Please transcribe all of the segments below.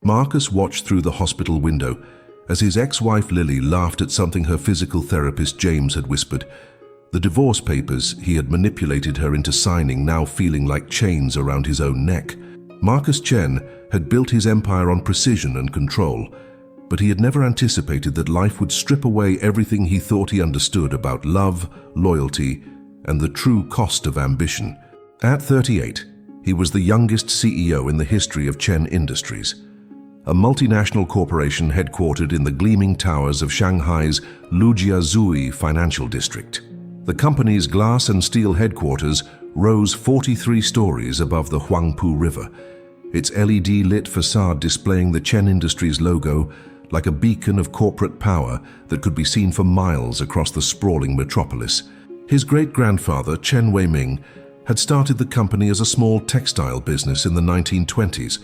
Marcus watched through the hospital window as his ex-wife Lily laughed at something her physical therapist James had whispered. The divorce papers he had manipulated her into signing now feeling like chains around his own neck. Marcus Chen had built his empire on precision and control, but he had never anticipated that life would strip away everything he thought he understood about love, loyalty, and the true cost of ambition. At 38, he was the youngest CEO in the history of Chen Industries, a multinational corporation headquartered in the gleaming towers of Shanghai's Lujiazui financial district. The company's glass and steel headquarters rose 43 stories above the Huangpu River, its LED-lit facade displaying the Chen Industries logo like a beacon of corporate power that could be seen for miles across the sprawling metropolis. His great-grandfather, Chen Weiming, had started the company as a small textile business in the 1920s,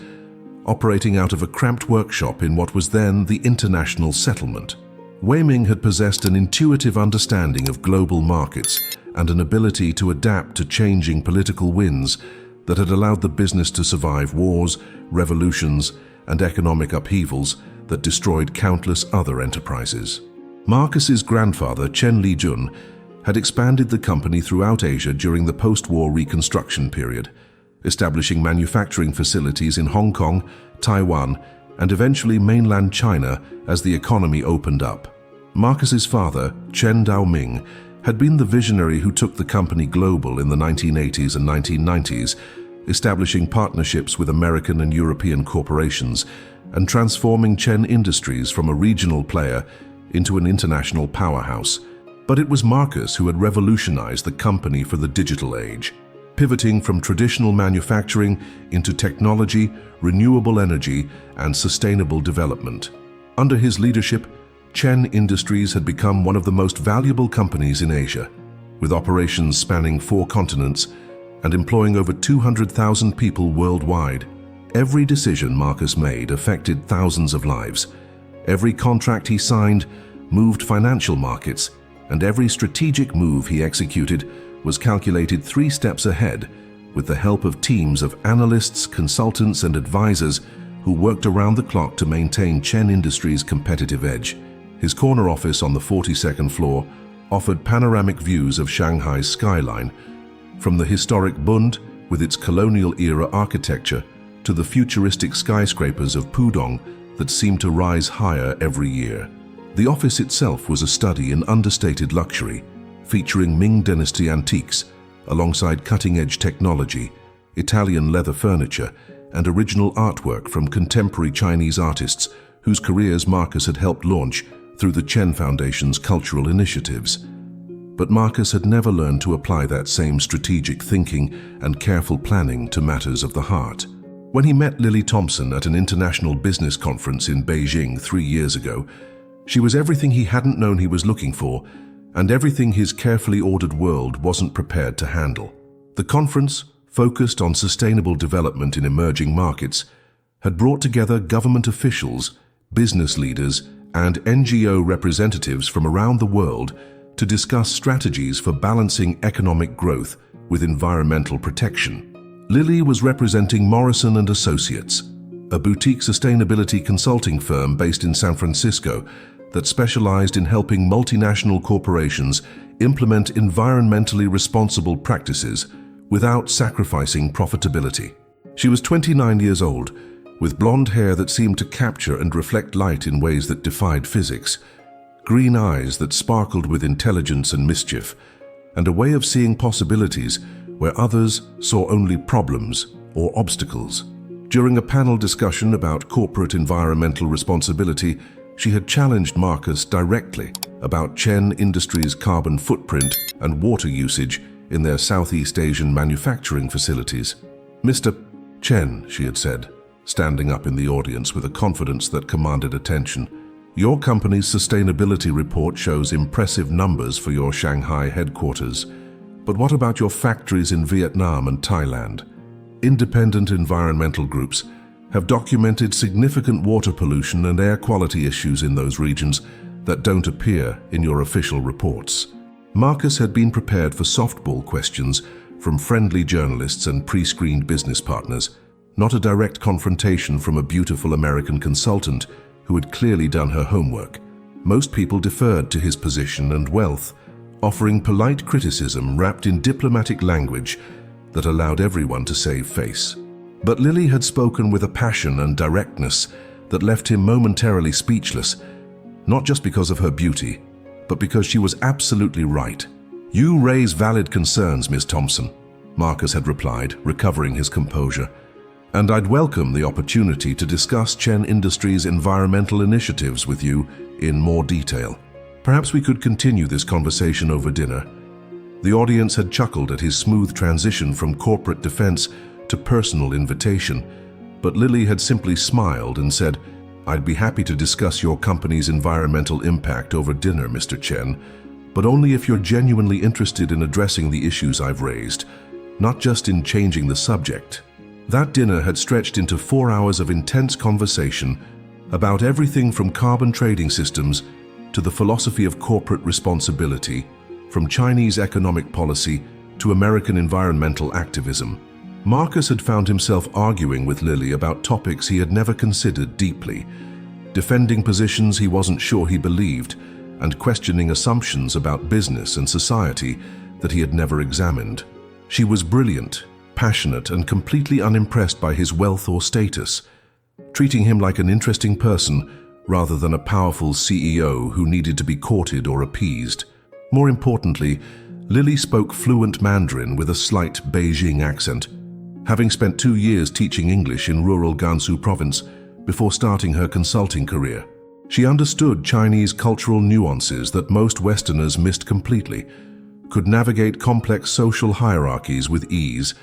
operating out of a cramped workshop in what was then the International Settlement. Weiming had possessed an intuitive understanding of global markets and an ability to adapt to changing political winds that had allowed the business to survive wars, revolutions, and economic upheavals that destroyed countless other enterprises. Marcus's grandfather, Chen Lijun, had expanded the company throughout Asia during the post-war reconstruction period, establishing manufacturing facilities in Hong Kong, Taiwan, and eventually mainland China as the economy opened up. Marcus's father, Chen Daoming, had been the visionary who took the company global in the 1980s and 1990s, establishing partnerships with American and European corporations and transforming Chen Industries from a regional player into an international powerhouse. But it was Marcus who had revolutionized the company for the digital age, pivoting from traditional manufacturing into technology, renewable energy, and sustainable development. Under his leadership, Chen Industries had become one of the most valuable companies in Asia, with operations spanning 4 continents and employing over 200,000 people worldwide. Every decision Marcus made affected thousands of lives. Every contract he signed moved financial markets, and every strategic move he executed was calculated 3 steps ahead with the help of teams of analysts, consultants, and advisors who worked around the clock to maintain Chen Industries' competitive edge. His corner office on the 42nd floor offered panoramic views of Shanghai's skyline, from the historic Bund with its colonial-era architecture to the futuristic skyscrapers of Pudong that seemed to rise higher every year. The office itself was a study in understated luxury, featuring Ming Dynasty antiques alongside cutting-edge technology, Italian leather furniture, and original artwork from contemporary Chinese artists whose careers Marcus had helped launch through the Chen Foundation's cultural initiatives. But Marcus had never learned to apply that same strategic thinking and careful planning to matters of the heart. When he met Lily Thompson at an international business conference in Beijing 3 years ago, she was everything he hadn't known he was looking for, and everything his carefully ordered world wasn't prepared to handle. The conference, focused on sustainable development in emerging markets, had brought together government officials, business leaders, and NGO representatives from around the world to discuss strategies for balancing economic growth with environmental protection. Lily was representing Morrison & Associates, a boutique sustainability consulting firm based in San Francisco that specialized in helping multinational corporations implement environmentally responsible practices without sacrificing profitability. She was 29 years old, with blonde hair that seemed to capture and reflect light in ways that defied physics, green eyes that sparkled with intelligence and mischief, and a way of seeing possibilities where others saw only problems or obstacles. During a panel discussion about corporate environmental responsibility, she had challenged Marcus directly about Chen Industries' carbon footprint and water usage in their Southeast Asian manufacturing facilities. "Mr. Chen," she had said, standing up in the audience with a confidence that commanded attention, "your company's sustainability report shows impressive numbers for your Shanghai headquarters. But what about your factories in Vietnam and Thailand? Independent environmental groups have documented significant water pollution and air quality issues in those regions that don't appear in your official reports." Marcus had been prepared for softball questions from friendly journalists and pre-screened business partners, not a direct confrontation from a beautiful American consultant who had clearly done her homework. Most people deferred to his position and wealth, offering polite criticism wrapped in diplomatic language that allowed everyone to save face. But Lily had spoken with a passion and directness that left him momentarily speechless, not just because of her beauty, but because she was absolutely right. "You raise valid concerns, Ms. Thompson," Marcus had replied, recovering his composure. "And I'd welcome the opportunity to discuss Chen Industries' environmental initiatives with you in more detail. Perhaps we could continue this conversation over dinner." The audience had chuckled at his smooth transition from corporate defense to personal invitation, but Lily had simply smiled and said, "I'd be happy to discuss your company's environmental impact over dinner, Mr. Chen, but only if you're genuinely interested in addressing the issues I've raised, not just in changing the subject." That dinner had stretched into 4 hours of intense conversation about everything from carbon trading systems to the philosophy of corporate responsibility, from Chinese economic policy to American environmental activism. Marcus had found himself arguing with Lily about topics he had never considered deeply, defending positions he wasn't sure he believed, and questioning assumptions about business and society that he had never examined. She was brilliant, passionate, and completely unimpressed by his wealth or status, treating him like an interesting person rather than a powerful CEO who needed to be courted or appeased. More importantly, Lily spoke fluent Mandarin with a slight Beijing accent, having spent 2 years teaching English in rural Gansu province before starting her consulting career. She understood Chinese cultural nuances that most Westerners missed completely, could navigate complex social hierarchies with ease,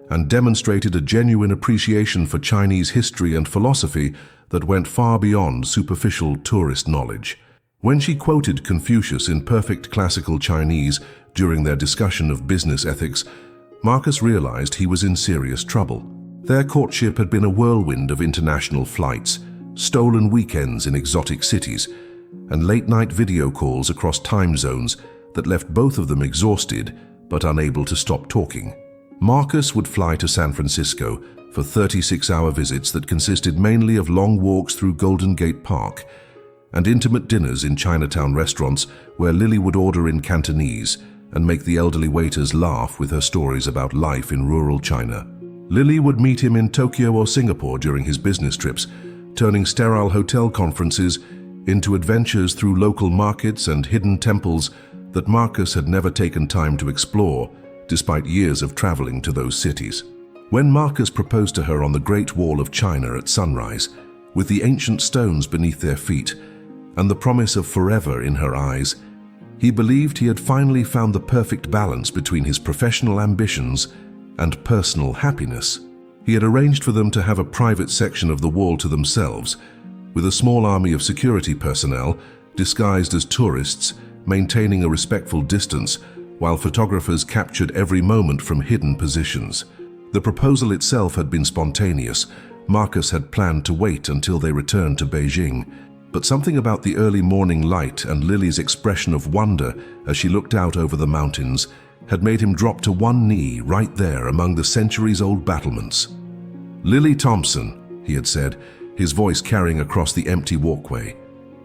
and demonstrated a genuine appreciation for Chinese history and philosophy that went far beyond superficial tourist knowledge. When she quoted Confucius in perfect classical Chinese during their discussion of business ethics, Marcus realized he was in serious trouble. Their courtship had been a whirlwind of international flights, stolen weekends in exotic cities, and late-night video calls across time zones that left both of them exhausted but unable to stop talking. Marcus would fly to San Francisco for 36-hour visits that consisted mainly of long walks through Golden Gate Park and intimate dinners in Chinatown restaurants where Lily would order in Cantonese and make the elderly waiters laugh with her stories about life in rural China. Lily would meet him in Tokyo or Singapore during his business trips, turning sterile hotel conferences into adventures through local markets and hidden temples that Marcus had never taken time to explore, despite years of traveling to those cities. When Marcus proposed to her on the Great Wall of China at sunrise, with the ancient stones beneath their feet and the promise of forever in her eyes, he believed he had finally found the perfect balance between his professional ambitions and personal happiness. He had arranged for them to have a private section of the wall to themselves, with a small army of security personnel disguised as tourists, maintaining a respectful distance while photographers captured every moment from hidden positions. The proposal itself had been spontaneous. Marcus had planned to wait until they returned to Beijing, but something about the early morning light and Lily's expression of wonder as she looked out over the mountains had made him drop to one knee right there among the centuries-old battlements. "Lily Thompson," he had said, his voice carrying across the empty walkway,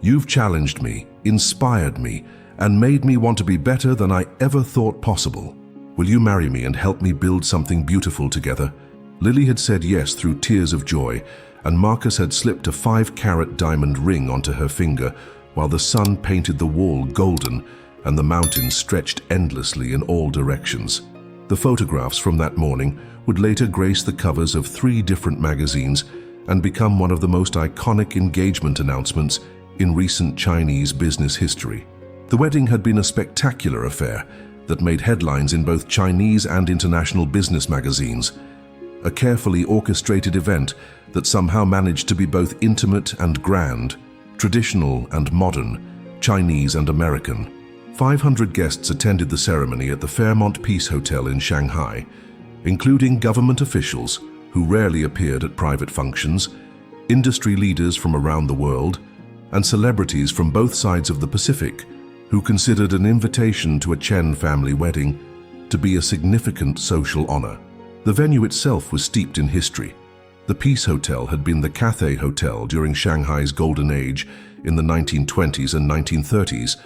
"you've challenged me, inspired me, and made me want to be better than I ever thought possible. Will you marry me and help me build something beautiful together?" Lily had said yes through tears of joy, and Marcus had slipped a 5-carat diamond ring onto her finger while the sun painted the wall golden and the mountains stretched endlessly in all directions. The photographs from that morning would later grace the covers of 3 different magazines and become one of the most iconic engagement announcements in recent Chinese business history. The wedding had been a spectacular affair that made headlines in both Chinese and international business magazines. A carefully orchestrated event that somehow managed to be both intimate and grand, traditional and modern, Chinese and American. 500 guests attended the ceremony at the Fairmont Peace Hotel in Shanghai, including government officials who rarely appeared at private functions, industry leaders from around the world, and celebrities from both sides of the Pacific who considered an invitation to a Chen family wedding to be a significant social honor. The venue itself was steeped in history, The Peace Hotel had been the Cathay Hotel during Shanghai's golden age in the 1920s and 1930s,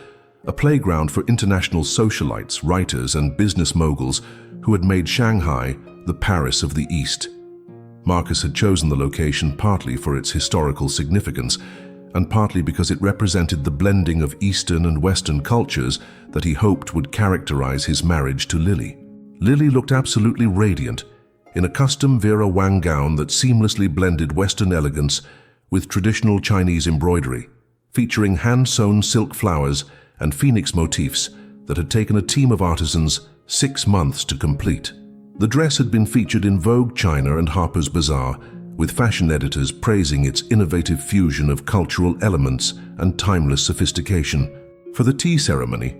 a playground for international socialites, writers, and business moguls who had made Shanghai the Paris of the East. Marcus had chosen the location partly for its historical significance and partly because it represented the blending of Eastern and Western cultures that he hoped would characterize his marriage to Lily. Lily looked absolutely radiant in a custom Vera Wang gown that seamlessly blended Western elegance with traditional Chinese embroidery, featuring hand-sewn silk flowers and phoenix motifs that had taken a team of artisans 6 months to complete. The dress had been featured in Vogue China and Harper's Bazaar, with fashion editors praising its innovative fusion of cultural elements and timeless sophistication. For the tea ceremony,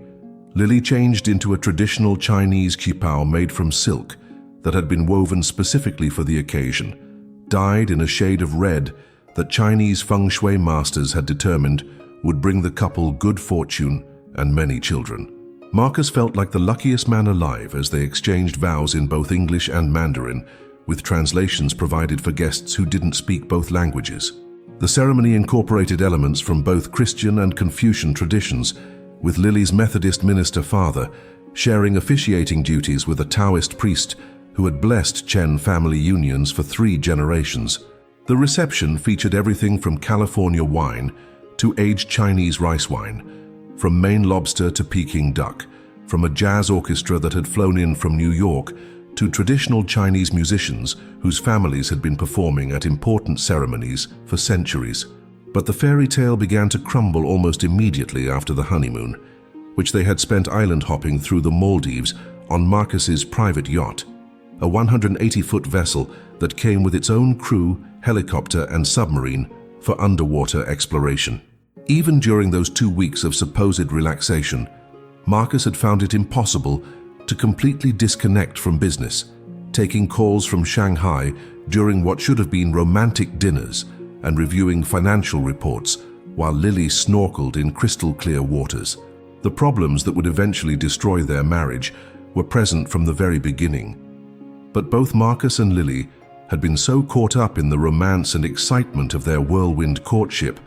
Lily changed into a traditional Chinese qipao made from silk that had been woven specifically for the occasion, dyed in a shade of red that Chinese feng shui masters had determined would bring the couple good fortune and many children. Marcus felt like the luckiest man alive as they exchanged vows in both English and Mandarin, with translations provided for guests who didn't speak both languages. The ceremony incorporated elements from both Christian and Confucian traditions, with Lily's Methodist minister father sharing officiating duties with a Taoist priest who had blessed Chen family unions for 3 generations. The reception featured everything from California wine to aged Chinese rice wine, from Maine lobster to Peking duck, from a jazz orchestra that had flown in from New York to traditional Chinese musicians whose families had been performing at important ceremonies for centuries. But the fairy tale began to crumble almost immediately after the honeymoon, which they had spent island hopping through the Maldives on Marcus's private yacht, a 180-foot vessel that came with its own crew, helicopter, and submarine for underwater exploration. Even during those 2 weeks of supposed relaxation, Marcus had found it impossible to completely disconnect from business, taking calls from Shanghai during what should have been romantic dinners and reviewing financial reports while Lily snorkeled in crystal-clear waters. The problems that would eventually destroy their marriage were present from the very beginning. But both Marcus and Lily had been so caught up in the romance and excitement of their whirlwind courtship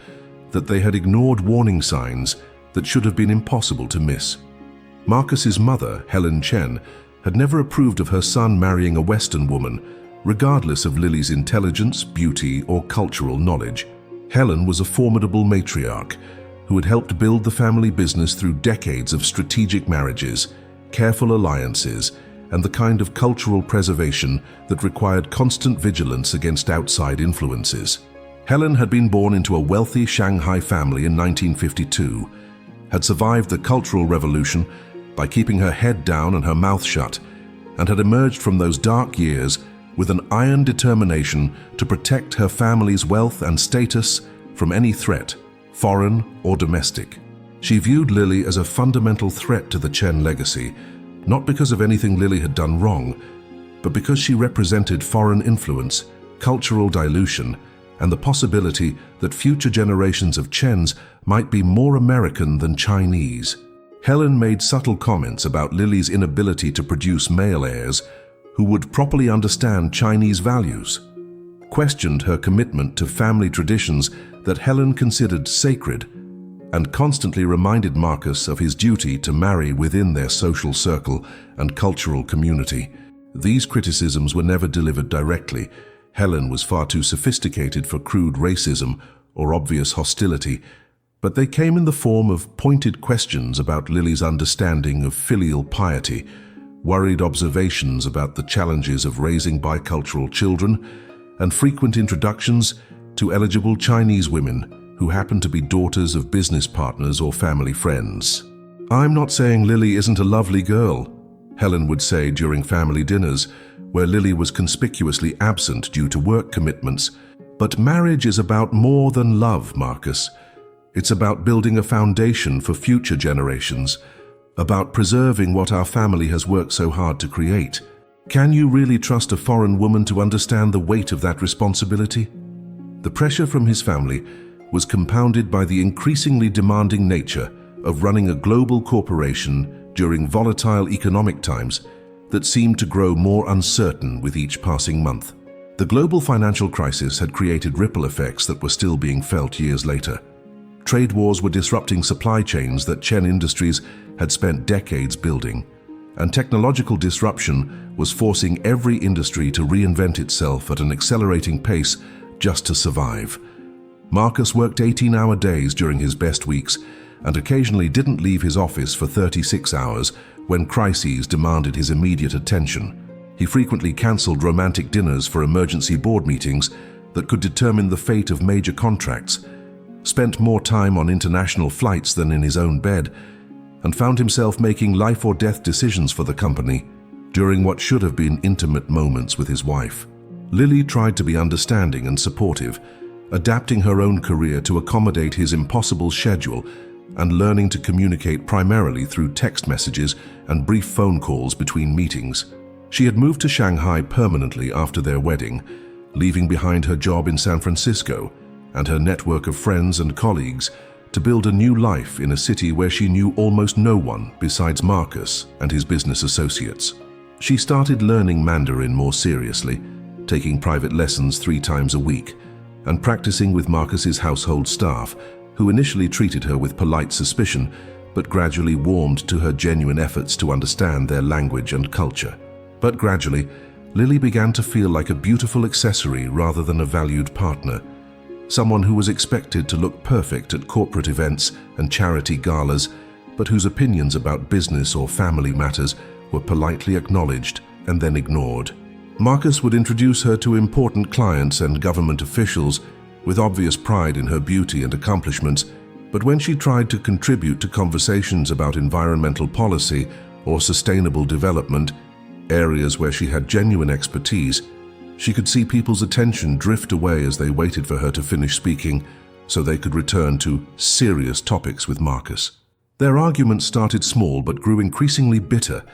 that they had ignored warning signs that should have been impossible to miss. Marcus's mother, Helen Chen, had never approved of her son marrying a Western woman, regardless of Lily's intelligence, beauty, or cultural knowledge. Helen was a formidable matriarch who had helped build the family business through decades of strategic marriages, careful alliances, and the kind of cultural preservation that required constant vigilance against outside influences. Helen had been born into a wealthy Shanghai family in 1952, had survived the Cultural Revolution by keeping her head down and her mouth shut, and had emerged from those dark years with an iron determination to protect her family's wealth and status from any threat, foreign or domestic. She viewed Lily as a fundamental threat to the Chen legacy, not because of anything Lily had done wrong, but because she represented foreign influence, cultural dilution, and the possibility that future generations of Chens might be more American than Chinese. Helen made subtle comments about Lily's inability to produce male heirs who would properly understand Chinese values, questioned her commitment to family traditions that Helen considered sacred, and constantly reminded Marcus of his duty to marry within their social circle and cultural community. These criticisms were never delivered directly. Helen was far too sophisticated for crude racism or obvious hostility, but they came in the form of pointed questions about Lily's understanding of filial piety, worried observations about the challenges of raising bicultural children, and frequent introductions to eligible Chinese women who happened to be daughters of business partners or family friends. "I'm not saying Lily isn't a lovely girl," Helen would say during family dinners, where Lily was conspicuously absent due to work commitments. "But marriage is about more than love, Marcus. It's about building a foundation for future generations, about preserving what our family has worked so hard to create. Can you really trust a foreign woman to understand the weight of that responsibility?" The pressure from his family was compounded by the increasingly demanding nature of running a global corporation during volatile economic times that seemed to grow more uncertain with each passing month. The global financial crisis had created ripple effects that were still being felt years later. Trade wars were disrupting supply chains that Chen Industries had spent decades building, and technological disruption was forcing every industry to reinvent itself at an accelerating pace just to survive. Marcus worked 18-hour days during his best weeks and occasionally didn't leave his office for 36 hours when crises demanded his immediate attention. He frequently cancelled romantic dinners for emergency board meetings that could determine the fate of major contracts, spent more time on international flights than in his own bed, and found himself making life or death decisions for the company during what should have been intimate moments with his wife. Lily tried to be understanding and supportive, adapting her own career to accommodate his impossible schedule and learning to communicate primarily through text messages and brief phone calls between meetings. She had moved to Shanghai permanently after their wedding, leaving behind her job in San Francisco and her network of friends and colleagues to build a new life in a city where she knew almost no one besides Marcus and his business associates. She started learning Mandarin more seriously, taking private lessons 3 times a week, and practicing with Marcus's household staff, who initially treated her with polite suspicion, but gradually warmed to her genuine efforts to understand their language and culture. But gradually, Lily began to feel like a beautiful accessory rather than a valued partner, someone who was expected to look perfect at corporate events and charity galas, but whose opinions about business or family matters were politely acknowledged and then ignored. Marcus would introduce her to important clients and government officials with obvious pride in her beauty and accomplishments, but when she tried to contribute to conversations about environmental policy or sustainable development, areas where she had genuine expertise, she could see people's attention drift away as they waited for her to finish speaking so they could return to serious topics with Marcus. Their arguments started small but grew increasingly bitter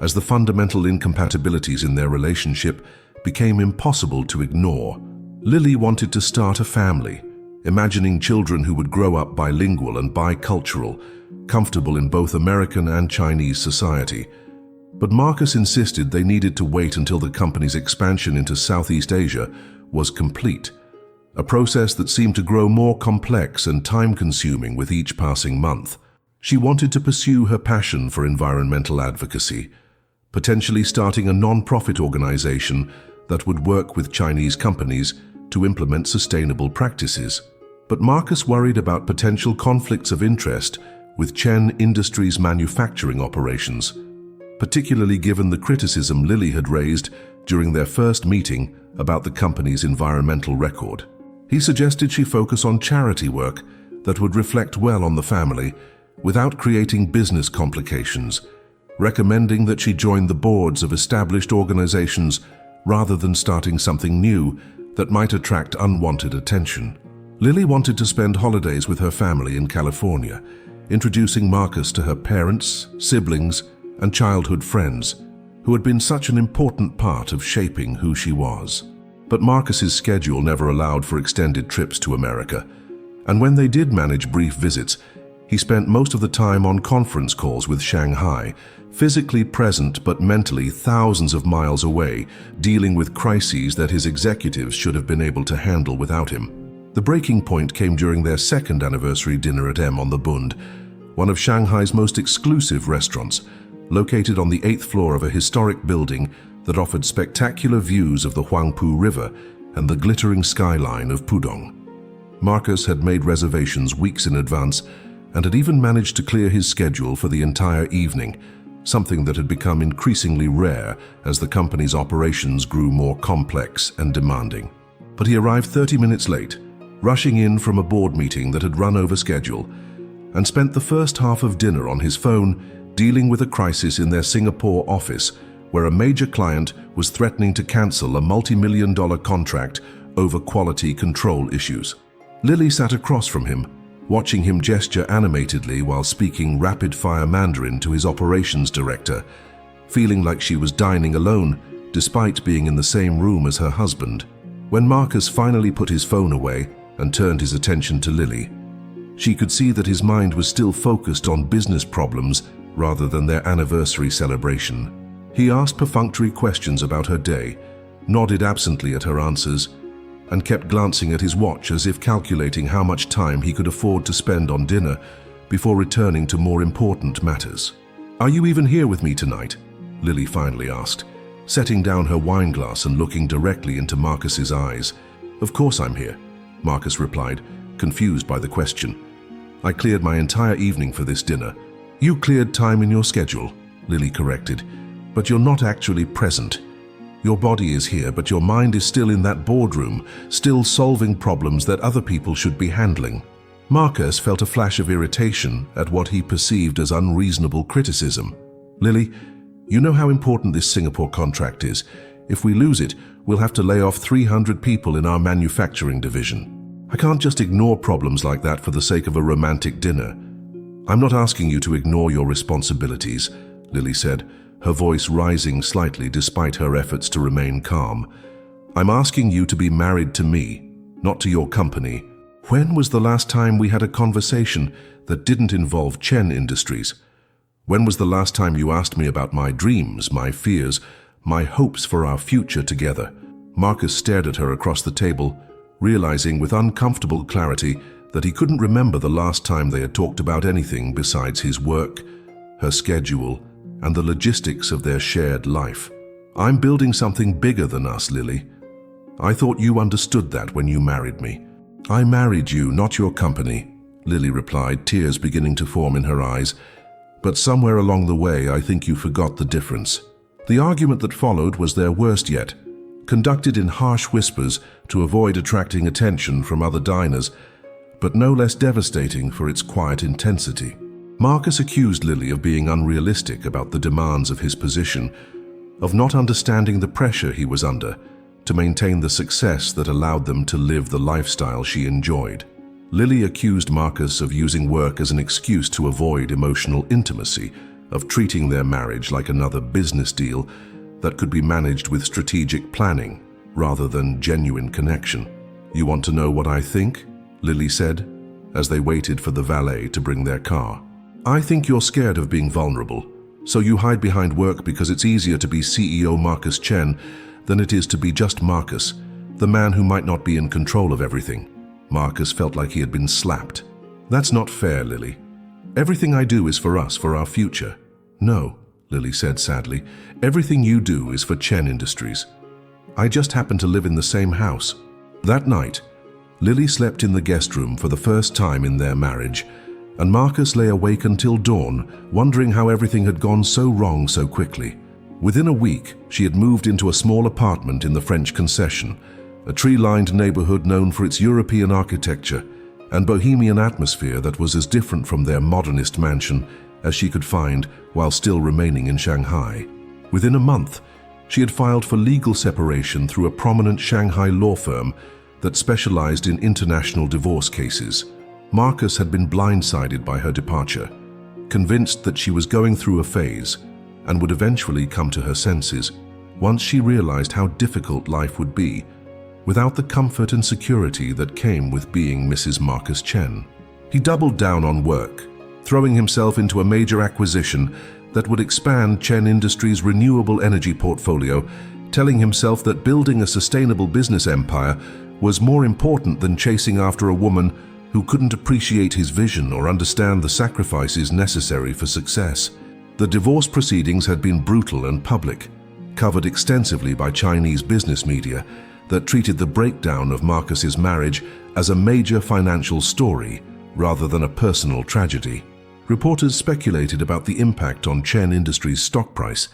as the fundamental incompatibilities in their relationship became impossible to ignore. Lily wanted to start a family, imagining children who would grow up bilingual and bicultural, comfortable in both American and Chinese society. But Marcus insisted they needed to wait until the company's expansion into Southeast Asia was complete, a process that seemed to grow more complex and time-consuming with each passing month. She wanted to pursue her passion for environmental advocacy, potentially starting a non-profit organization that would work with Chinese companies to implement sustainable practices. But Marcus worried about potential conflicts of interest with Chen Industries' manufacturing operations, particularly given the criticism Lily had raised during their first meeting about the company's environmental record. He suggested she focus on charity work that would reflect well on the family without creating business complications, recommending that she join the boards of established organizations rather than starting something new that might attract unwanted attention. Lily wanted to spend holidays with her family in California, introducing Marcus to her parents, siblings, and childhood friends, who had been such an important part of shaping who she was. But Marcus's schedule never allowed for extended trips to America, and when they did manage brief visits, he spent most of the time on conference calls with Shanghai, physically present but mentally thousands of miles away, dealing with crises that his executives should have been able to handle without him. The breaking point came during their second anniversary dinner at M on the Bund, one of Shanghai's most exclusive restaurants, located on the 8th floor of a historic building that offered spectacular views of the Huangpu River and the glittering skyline of Pudong. Marcus had made reservations weeks in advance and had even managed to clear his schedule for the entire evening, something that had become increasingly rare as the company's operations grew more complex and demanding. But he arrived 30 minutes late, rushing in from a board meeting that had run over schedule, and spent the first half of dinner on his phone dealing with a crisis in their Singapore office where a major client was threatening to cancel a multi-million-dollar contract over quality control issues. Lily sat across from him, watching him gesture animatedly while speaking rapid-fire Mandarin to his operations director, feeling like she was dining alone despite being in the same room as her husband. When Marcus finally put his phone away and turned his attention to Lily, she could see that his mind was still focused on business problems rather than their anniversary celebration. He asked perfunctory questions about her day, nodded absently at her answers, and kept glancing at his watch as if calculating how much time he could afford to spend on dinner before returning to more important matters. "Are you even here with me tonight?" Lily finally asked, setting down her wine glass and looking directly into Marcus's eyes. "Of course I'm here," Marcus replied, confused by the question. "I cleared my entire evening for this dinner." "You cleared time in your schedule," Lily corrected, "but you're not actually present. Your body is here, but your mind is still in that boardroom, still solving problems that other people should be handling." Marcus felt a flash of irritation at what he perceived as unreasonable criticism. "Lily, you know how important this Singapore contract is. If we lose it, we'll have to lay off 300 people in our manufacturing division. I can't just ignore problems like that for the sake of a romantic dinner." "I'm not asking you to ignore your responsibilities," Lily said, her voice rising slightly despite her efforts to remain calm. "I'm asking you to be married to me, not to your company." "When was the last time we had a conversation that didn't involve Chen Industries? When was the last time you asked me about my dreams, my fears, my hopes for our future together?" Marcus stared at her across the table, realizing with uncomfortable clarity that he couldn't remember the last time they had talked about anything besides his work, her schedule, and the logistics of their shared life. "I'm building something bigger than us, Lily. I thought you understood that when you married me." "I married you, not your company," Lily replied, tears beginning to form in her eyes. "But somewhere along the way, I think you forgot the difference." The argument that followed was their worst yet, conducted in harsh whispers to avoid attracting attention from other diners, but no less devastating for its quiet intensity. Marcus accused Lily of being unrealistic about the demands of his position, of not understanding the pressure he was under to maintain the success that allowed them to live the lifestyle she enjoyed. Lily accused Marcus of using work as an excuse to avoid emotional intimacy, of treating their marriage like another business deal that could be managed with strategic planning rather than genuine connection. "You want to know what I think?" Lily said, as they waited for the valet to bring their car. "I think you're scared of being vulnerable, so you hide behind work because it's easier to be CEO Marcus Chen than it is to be just Marcus, the man who might not be in control of everything." Marcus felt like he had been slapped. "That's not fair, Lily. Everything I do is for us, for our future." "No," Lily said sadly, "everything you do is for Chen Industries. I just happen to live in the same house." That night, Lily slept in the guest room for the first time in their marriage, and Marcus lay awake until dawn, wondering how everything had gone so wrong so quickly. Within a week, she had moved into a small apartment in the French Concession, a tree-lined neighborhood known for its European architecture and bohemian atmosphere that was as different from their modernist mansion as she could find while still remaining in Shanghai. Within a month, she had filed for legal separation through a prominent Shanghai law firm that specialized in international divorce cases. Marcus had been blindsided by her departure, convinced that she was going through a phase and would eventually come to her senses once she realized how difficult life would be without the comfort and security that came with being Mrs. Marcus Chen. He doubled down on work, throwing himself into a major acquisition that would expand Chen Industries' renewable energy portfolio, telling himself that building a sustainable business empire was more important than chasing after a woman who couldn't appreciate his vision or understand the sacrifices necessary for success. The divorce proceedings had been brutal and public, covered extensively by Chinese business media that treated the breakdown of Marcus's marriage as a major financial story rather than a personal tragedy. Reporters speculated about the impact on Chen Industries' stock price,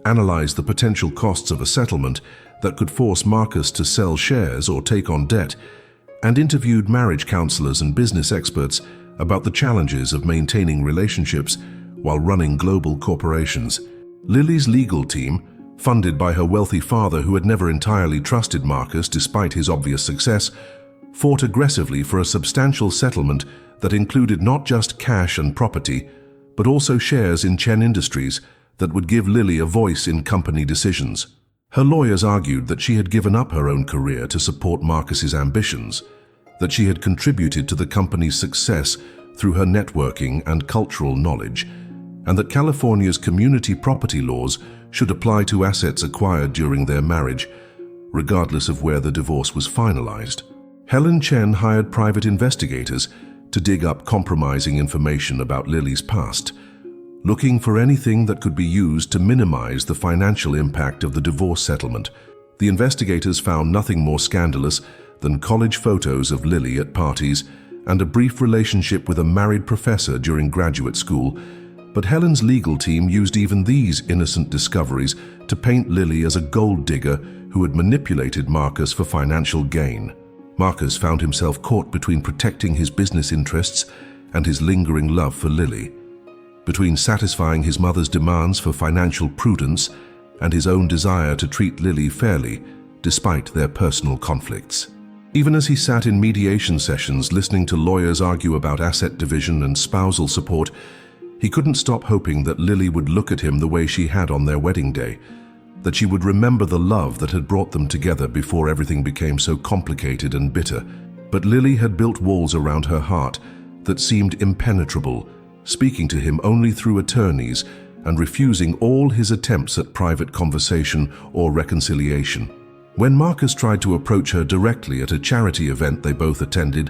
analyzed the potential costs of a settlement that could force Marcus to sell shares or take on debt, and interviewed marriage counselors and business experts about the challenges of maintaining relationships while running global corporations. Lily's legal team, funded by her wealthy father who had never entirely trusted Marcus despite his obvious success, fought aggressively for a substantial settlement that included not just cash and property, but also shares in Chen Industries that would give Lily a voice in company decisions. Her lawyers argued that she had given up her own career to support Marcus's ambitions, that she had contributed to the company's success through her networking and cultural knowledge, and that California's community property laws should apply to assets acquired during their marriage, regardless of where the divorce was finalized. Helen Chen hired private investigators to dig up compromising information about Lily's past, looking for anything that could be used to minimize the financial impact of the divorce settlement. The investigators found nothing more scandalous than college photos of Lily at parties and a brief relationship with a married professor during graduate school, but Helen's legal team used even these innocent discoveries to paint Lily as a gold digger who had manipulated Marcus for financial gain. Marcus found himself caught between protecting his business interests and his lingering love for Lily, between satisfying his mother's demands for financial prudence and his own desire to treat Lily fairly, despite their personal conflicts. Even as he sat in mediation sessions listening to lawyers argue about asset division and spousal support, he couldn't stop hoping that Lily would look at him the way she had on their wedding day, that she would remember the love that had brought them together before everything became so complicated and bitter. But Lily had built walls around her heart that seemed impenetrable, speaking to him only through attorneys and refusing all his attempts at private conversation or reconciliation. When Marcus tried to approach her directly at a charity event they both attended,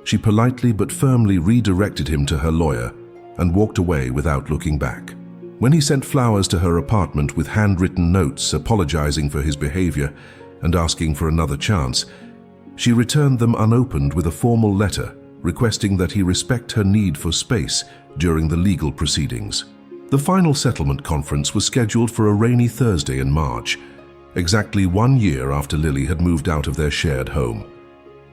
she politely but firmly redirected him to her lawyer and walked away without looking back. When he sent flowers to her apartment with handwritten notes apologizing for his behavior and asking for another chance, she returned them unopened with a formal letter requesting that he respect her need for space during the legal proceedings. The final settlement conference was scheduled for a rainy Thursday in March, exactly 1 year after Lily had moved out of their shared home.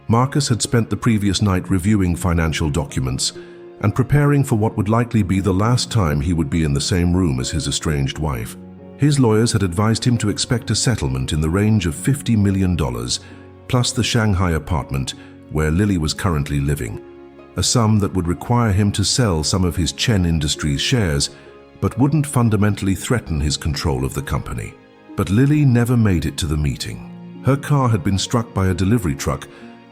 Marcus had spent the previous night reviewing financial documents and preparing for what would likely be the last time he would be in the same room as his estranged wife. His lawyers had advised him to expect a settlement in the range of $50 million, plus the Shanghai apartment where Lily was currently living, a sum that would require him to sell some of his Chen Industries shares, but wouldn't fundamentally threaten his control of the company. But Lily never made it to the meeting. Her car had been struck by a delivery truck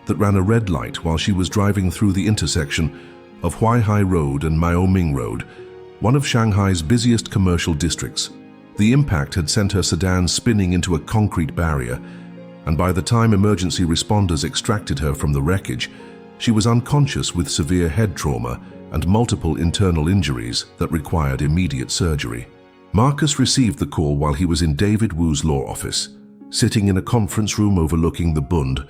that ran a red light while she was driving through the intersection of Huaihai Road and Miaoming Road, one of Shanghai's busiest commercial districts. The impact had sent her sedan spinning into a concrete barrier, and by the time emergency responders extracted her from the wreckage, she was unconscious with severe head trauma and multiple internal injuries that required immediate surgery. Marcus received the call while he was in David Wu's law office, sitting in a conference room overlooking the Bund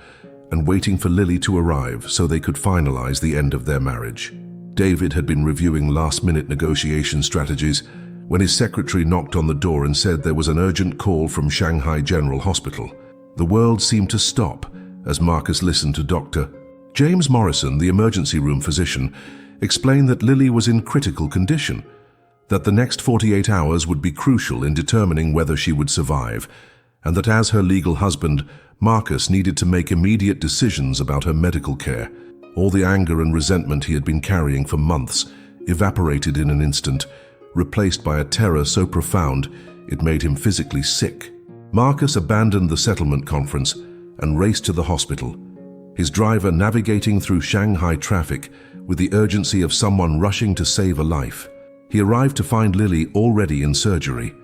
and waiting for Lily to arrive so they could finalize the end of their marriage. David had been reviewing last-minute negotiation strategies when his secretary knocked on the door and said there was an urgent call from Shanghai General Hospital. The world seemed to stop as Marcus listened to Dr. James Morrison, the emergency room physician, explained that Lily was in critical condition, that the next 48 hours would be crucial in determining whether she would survive, and that as her legal husband, Marcus needed to make immediate decisions about her medical care. All the anger and resentment he had been carrying for months evaporated in an instant, replaced by a terror so profound it made him physically sick. Marcus abandoned the settlement conference and raced to the hospital, his driver navigating through Shanghai traffic with the urgency of someone rushing to save a life. He arrived to find Lily already in surgery,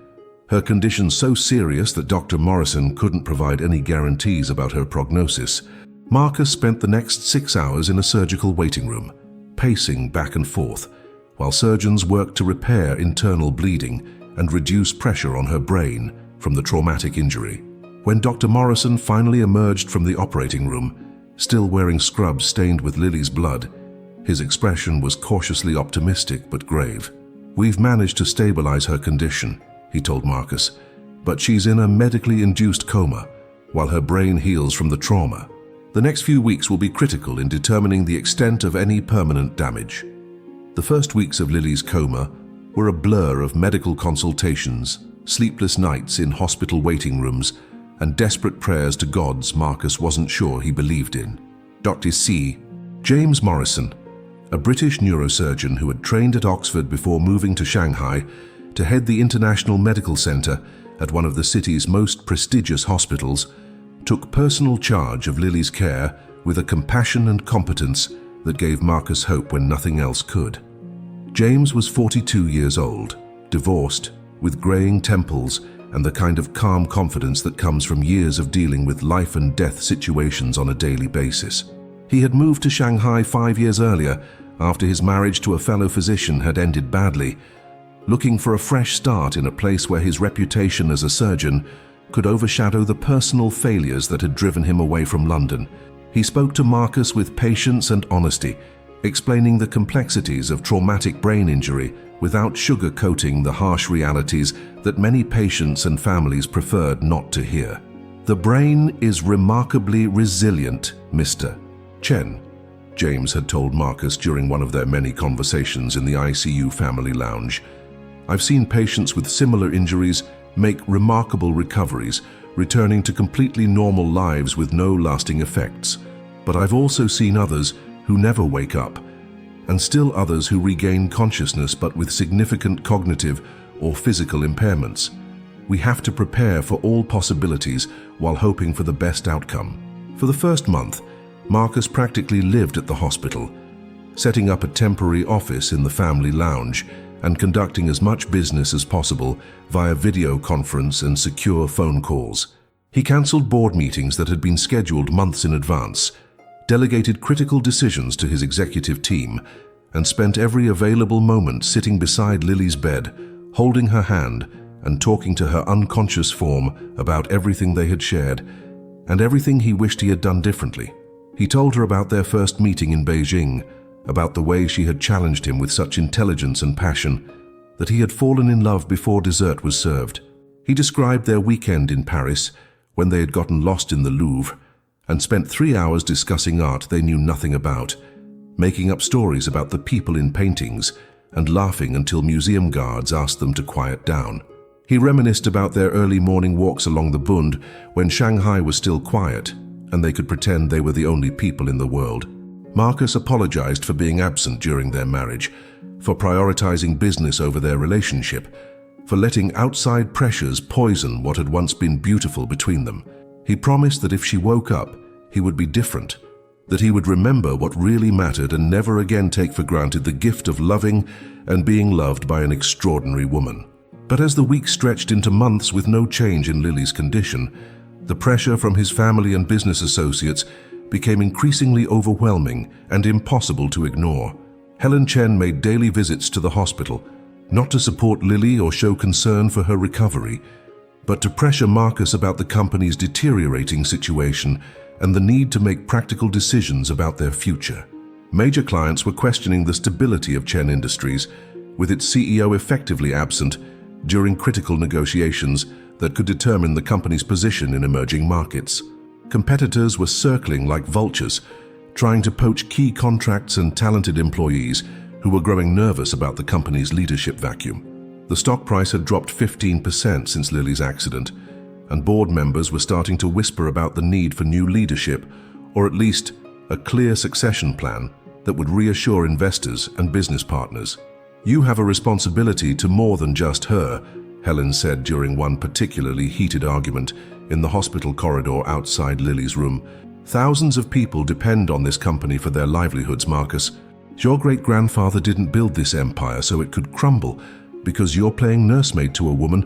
her condition so serious that Dr. Morrison couldn't provide any guarantees about her prognosis. Marcus spent the next 6 hours in a surgical waiting room, pacing back and forth, while surgeons worked to repair internal bleeding and reduce pressure on her brain from the traumatic injury. When Dr. Morrison finally emerged from the operating room, still wearing scrubs stained with Lily's blood, his expression was cautiously optimistic but grave. "We've managed to stabilize her condition," he told Marcus, "but she's in a medically induced coma while her brain heals from the trauma. The next few weeks will be critical in determining the extent of any permanent damage." The first weeks of Lily's coma were a blur of medical consultations, sleepless nights in hospital waiting rooms, and desperate prayers to gods Marcus wasn't sure he believed in. Dr. James Morrison, a British neurosurgeon who had trained at Oxford before moving to Shanghai to head the International Medical Center at one of the city's most prestigious hospitals, took personal charge of Lily's care with a compassion and competence that gave Marcus hope when nothing else could. James was 42 years old, divorced, with graying temples and the kind of calm confidence that comes from years of dealing with life and death situations on a daily basis. He had moved to Shanghai 5 years earlier after his marriage to a fellow physician had ended badly, looking for a fresh start in a place where his reputation as a surgeon could overshadow the personal failures that had driven him away from London. He spoke to Marcus with patience and honesty, explaining the complexities of traumatic brain injury without sugarcoating the harsh realities that many patients and families preferred not to hear. "The brain is remarkably resilient, Mr. Chen," James had told Marcus during one of their many conversations in the ICU family lounge. "I've seen patients with similar injuries make remarkable recoveries, returning to completely normal lives with no lasting effects. But I've also seen others who never wake up, and still others who regain consciousness but with significant cognitive or physical impairments. We have to prepare for all possibilities while hoping for the best outcome." For the first month, Marcus practically lived at the hospital, setting up a temporary office in the family lounge and conducting as much business as possible via video conference and secure phone calls. He cancelled board meetings that had been scheduled months in advance, delegated critical decisions to his executive team, and spent every available moment sitting beside Lily's bed, holding her hand and talking to her unconscious form about everything they had shared and everything he wished he had done differently. He told her about their first meeting in Beijing, about the way she had challenged him with such intelligence and passion, that he had fallen in love before dessert was served. He described their weekend in Paris, when they had gotten lost in the Louvre, and spent 3 hours discussing art they knew nothing about, making up stories about the people in paintings, and laughing until museum guards asked them to quiet down. He reminisced about their early morning walks along the Bund when Shanghai was still quiet, and they could pretend they were the only people in the world. Marcus apologized for being absent during their marriage, for prioritizing business over their relationship, for letting outside pressures poison what had once been beautiful between them. He promised that if she woke up, he would be different, that he would remember what really mattered and never again take for granted the gift of loving and being loved by an extraordinary woman. But as the weeks stretched into months with no change in Lily's condition, the pressure from his family and business associates became increasingly overwhelming and impossible to ignore. Helen Chen made daily visits to the hospital, not to support Lily or show concern for her recovery, but to pressure Marcus about the company's deteriorating situation and the need to make practical decisions about their future. Major clients were questioning the stability of Chen Industries, with its CEO effectively absent during critical negotiations that could determine the company's position in emerging markets. Competitors were circling like vultures, trying to poach key contracts and talented employees who were growing nervous about the company's leadership vacuum. The stock price had dropped 15% since Lily's accident, and board members were starting to whisper about the need for new leadership, or at least a clear succession plan that would reassure investors and business partners. "You have a responsibility to more than just her," Helen said during one particularly heated argument in the hospital corridor outside Lily's room. "Thousands of people depend on this company for their livelihoods, Marcus. Your great-grandfather didn't build this empire so it could crumble because you're playing nursemaid to a woman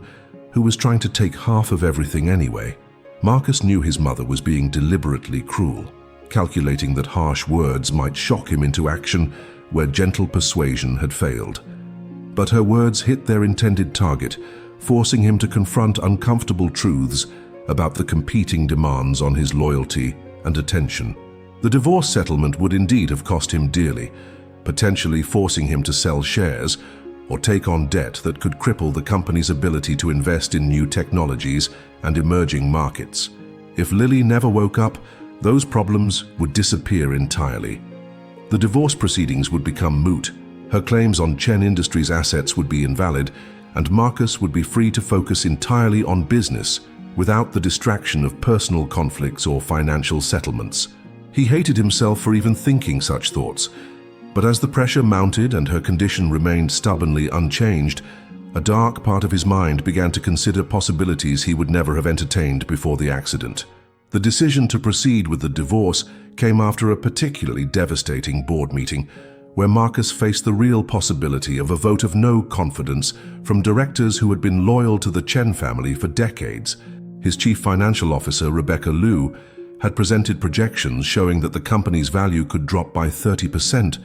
who was trying to take half of everything anyway." Marcus knew his mother was being deliberately cruel, calculating that harsh words might shock him into action where gentle persuasion had failed. But her words hit their intended target, forcing him to confront uncomfortable truths about the competing demands on his loyalty and attention. The divorce settlement would indeed have cost him dearly, potentially forcing him to sell shares or take on debt that could cripple the company's ability to invest in new technologies and emerging markets. If Lily never woke up, those problems would disappear entirely. The divorce proceedings would become moot, her claims on Chen Industries' assets would be invalid, and Marcus would be free to focus entirely on business without the distraction of personal conflicts or financial settlements. He hated himself for even thinking such thoughts, but as the pressure mounted and her condition remained stubbornly unchanged, a dark part of his mind began to consider possibilities he would never have entertained before the accident. The decision to proceed with the divorce came after a particularly devastating board meeting, where Marcus faced the real possibility of a vote of no confidence from directors who had been loyal to the Chen family for decades. His chief financial officer, Rebecca Liu, had presented projections showing that the company's value could drop by 30%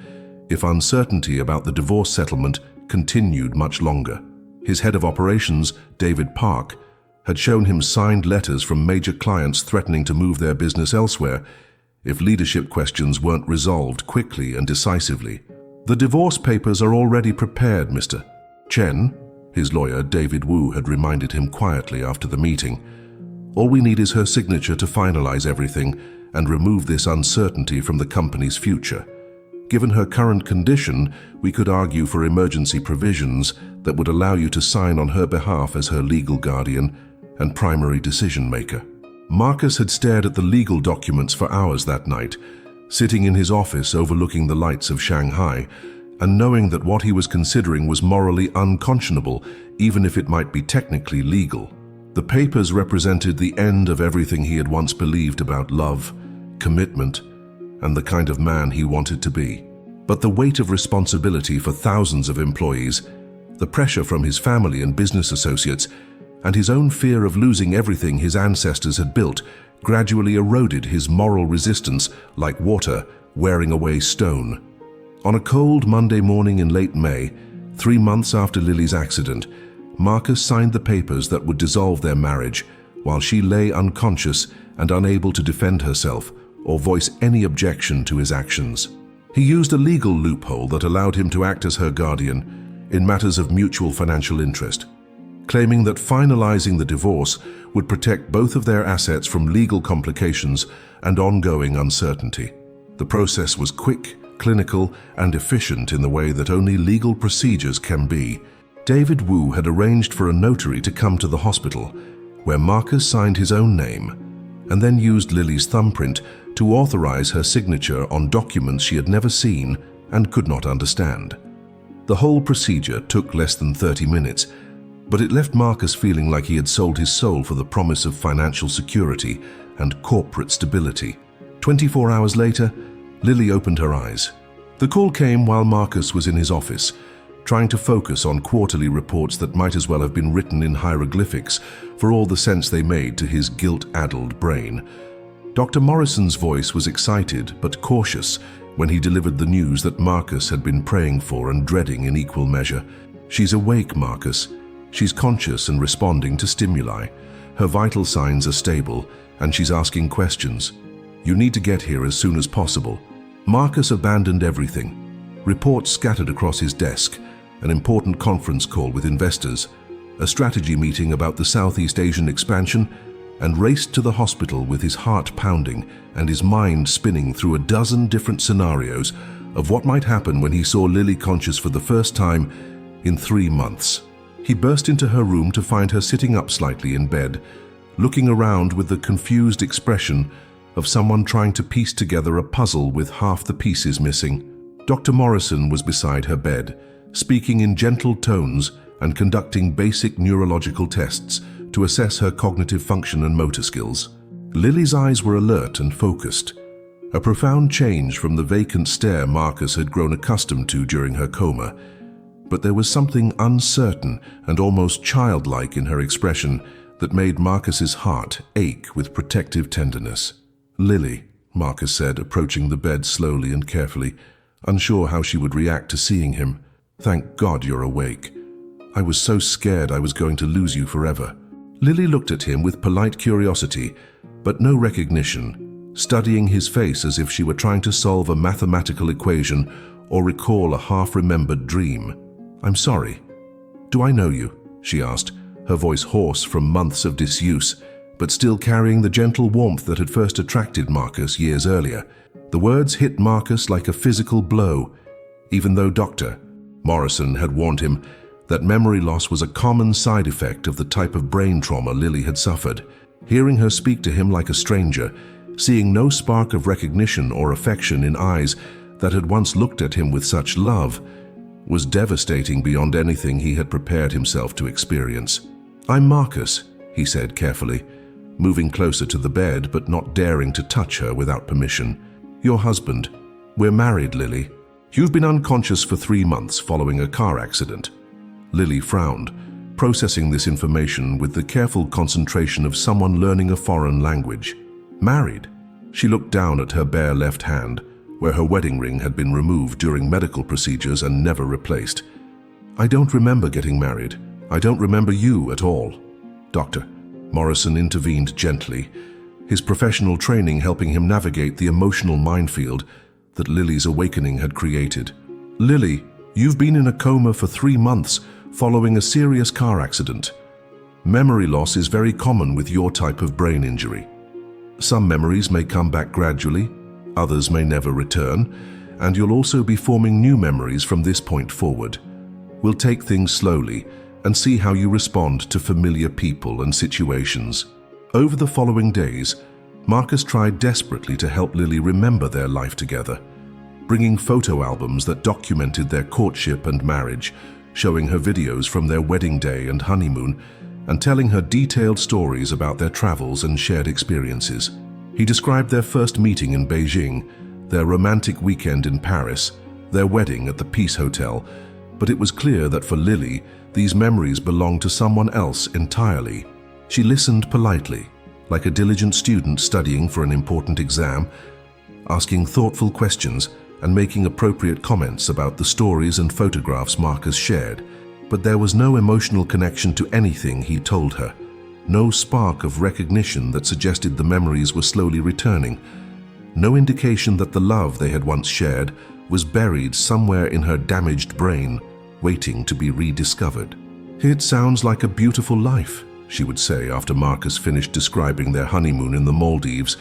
if uncertainty about the divorce settlement continued much longer. His head of operations, David Park, had shown him signed letters from major clients threatening to move their business elsewhere if leadership questions weren't resolved quickly and decisively. "The divorce papers are already prepared, Mr. Chen," his lawyer David Wu had reminded him quietly after the meeting. "All we need is her signature to finalize everything and remove this uncertainty from the company's future. Given her current condition, we could argue for emergency provisions that would allow you to sign on her behalf as her legal guardian and primary decision-maker." Marcus had stared at the legal documents for hours that night, sitting in his office overlooking the lights of Shanghai, and knowing that what he was considering was morally unconscionable, even if it might be technically legal. The papers represented the end of everything he had once believed about love, commitment, and the kind of man he wanted to be. But the weight of responsibility for thousands of employees, the pressure from his family and business associates, and his own fear of losing everything his ancestors had built gradually eroded his moral resistance like water wearing away stone. On a cold Monday morning in late May, 3 months after Lily's accident, Marcus signed the papers that would dissolve their marriage while she lay unconscious and unable to defend herself or voice any objection to his actions. He used a legal loophole that allowed him to act as her guardian in matters of mutual financial interest, claiming that finalizing the divorce would protect both of their assets from legal complications and ongoing uncertainty. The process was quick, clinical, and efficient in the way that only legal procedures can be. David Wu had arranged for a notary to come to the hospital, where Marcus signed his own name, and then used Lily's thumbprint to authorize her signature on documents she had never seen and could not understand. The whole procedure took less than 30 minutes, but it left Marcus feeling like he had sold his soul for the promise of financial security and corporate stability. 24 hours later, Lily opened her eyes. The call came while Marcus was in his office, trying to focus on quarterly reports that might as well have been written in hieroglyphics for all the sense they made to his guilt-addled brain. Dr. Morrison's voice was excited but cautious when he delivered the news that Marcus had been praying for and dreading in equal measure. "She's awake, Marcus. She's conscious and responding to stimuli. Her vital signs are stable, and she's asking questions. You need to get here as soon as possible." Marcus abandoned everything. Reports scattered across his desk, an important conference call with investors, a strategy meeting about the Southeast Asian expansion, and raced to the hospital with his heart pounding and his mind spinning through a dozen different scenarios of what might happen when he saw Lily conscious for the first time in 3 months. He burst into her room to find her sitting up slightly in bed, looking around with the confused expression of someone trying to piece together a puzzle with half the pieces missing. Dr. Morrison was beside her bed, speaking in gentle tones and conducting basic neurological tests to assess her cognitive function and motor skills. Lily's eyes were alert and focused, a profound change from the vacant stare Marcus had grown accustomed to during her coma. But there was something uncertain and almost childlike in her expression that made Marcus's heart ache with protective tenderness. "Lily," Marcus said, approaching the bed slowly and carefully, unsure how she would react to seeing him. "Thank God you're awake. I was so scared I was going to lose you forever." Lily looked at him with polite curiosity, but no recognition, studying his face as if she were trying to solve a mathematical equation or recall a half-remembered dream. "I'm sorry. Do I know you?" she asked, her voice hoarse from months of disuse, but still carrying the gentle warmth that had first attracted Marcus years earlier. The words hit Marcus like a physical blow, even though Dr. Morrison had warned him that memory loss was a common side effect of the type of brain trauma Lily had suffered. Hearing her speak to him like a stranger, seeing no spark of recognition or affection in eyes that had once looked at him with such love, was devastating beyond anything he had prepared himself to experience. "I'm Marcus," he said carefully, moving closer to the bed but not daring to touch her without permission. "Your husband. We're married, Lily." "You've been unconscious for 3 months following a car accident." Lily frowned, processing this information with the careful concentration of someone learning a foreign language. Married? She looked down at her bare left hand, where her wedding ring had been removed during medical procedures and never replaced. "I don't remember getting married. I don't remember you at all." "Doctor," Morrison intervened gently, his professional training helping him navigate the emotional minefield that Lily's awakening had created. "Lily, you've been in a coma for 3 months following a serious car accident. Memory loss is very common with your type of brain injury. Some memories may come back gradually, others may never return, and you'll also be forming new memories from this point forward. We'll take things slowly and see how you respond to familiar people and situations." Over the following days, Marcus tried desperately to help Lily remember their life together, bringing photo albums that documented their courtship and marriage, showing her videos from their wedding day and honeymoon, and telling her detailed stories about their travels and shared experiences. He described their first meeting in Beijing, their romantic weekend in Paris, their wedding at the Peace Hotel, but it was clear that for Lily, these memories belonged to someone else entirely. She listened politely, like a diligent student studying for an important exam, asking thoughtful questions and making appropriate comments about the stories and photographs Marcus shared. But there was no emotional connection to anything he told her, no spark of recognition that suggested the memories were slowly returning, no indication that the love they had once shared was buried somewhere in her damaged brain, waiting to be rediscovered. "It sounds like a beautiful life," she would say after Marcus finished describing their honeymoon in the Maldives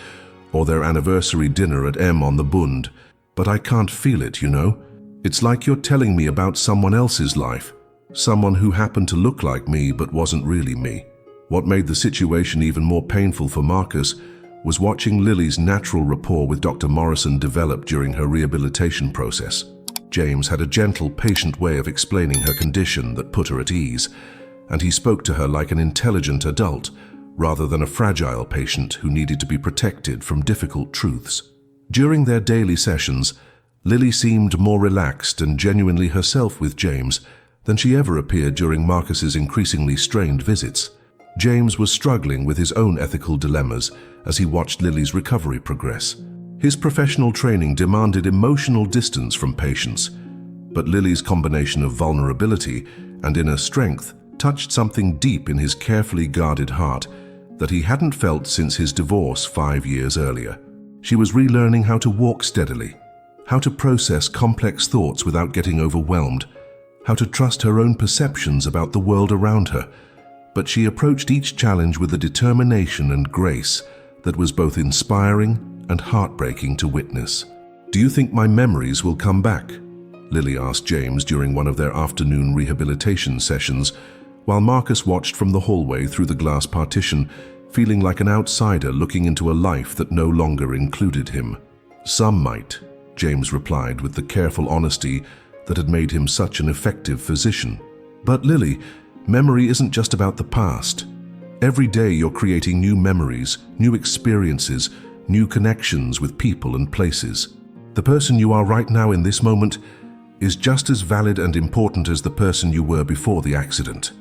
or their anniversary dinner at M on the Bund. "But I can't feel it, you know. It's like you're telling me about someone else's life, someone who happened to look like me but wasn't really me." What made the situation even more painful for Marcus was watching Lily's natural rapport with Dr. Morrison develop during her rehabilitation process. James had a gentle, patient way of explaining her condition that put her at ease, and he spoke to her like an intelligent adult, rather than a fragile patient who needed to be protected from difficult truths. During their daily sessions, Lily seemed more relaxed and genuinely herself with James than she ever appeared during Marcus's increasingly strained visits. James was struggling with his own ethical dilemmas as he watched Lily's recovery progress. His professional training demanded emotional distance from patients, but Lily's combination of vulnerability and inner strength touched something deep in his carefully guarded heart that he hadn't felt since his divorce 5 years earlier. She was relearning how to walk steadily, how to process complex thoughts without getting overwhelmed, how to trust her own perceptions about the world around her. But she approached each challenge with a determination and grace that was both inspiring and heartbreaking to witness. "Do you think my memories will come back?" Lily asked James during one of their afternoon rehabilitation sessions, while Marcus watched from the hallway through the glass partition, feeling like an outsider looking into a life that no longer included him. "Some might," James replied with the careful honesty that had made him such an effective physician. "But Lily, memory isn't just about the past. Every day you're creating new memories, new experiences, new connections with people and places. The person you are right now in this moment is just as valid and important as the person you were before the accident."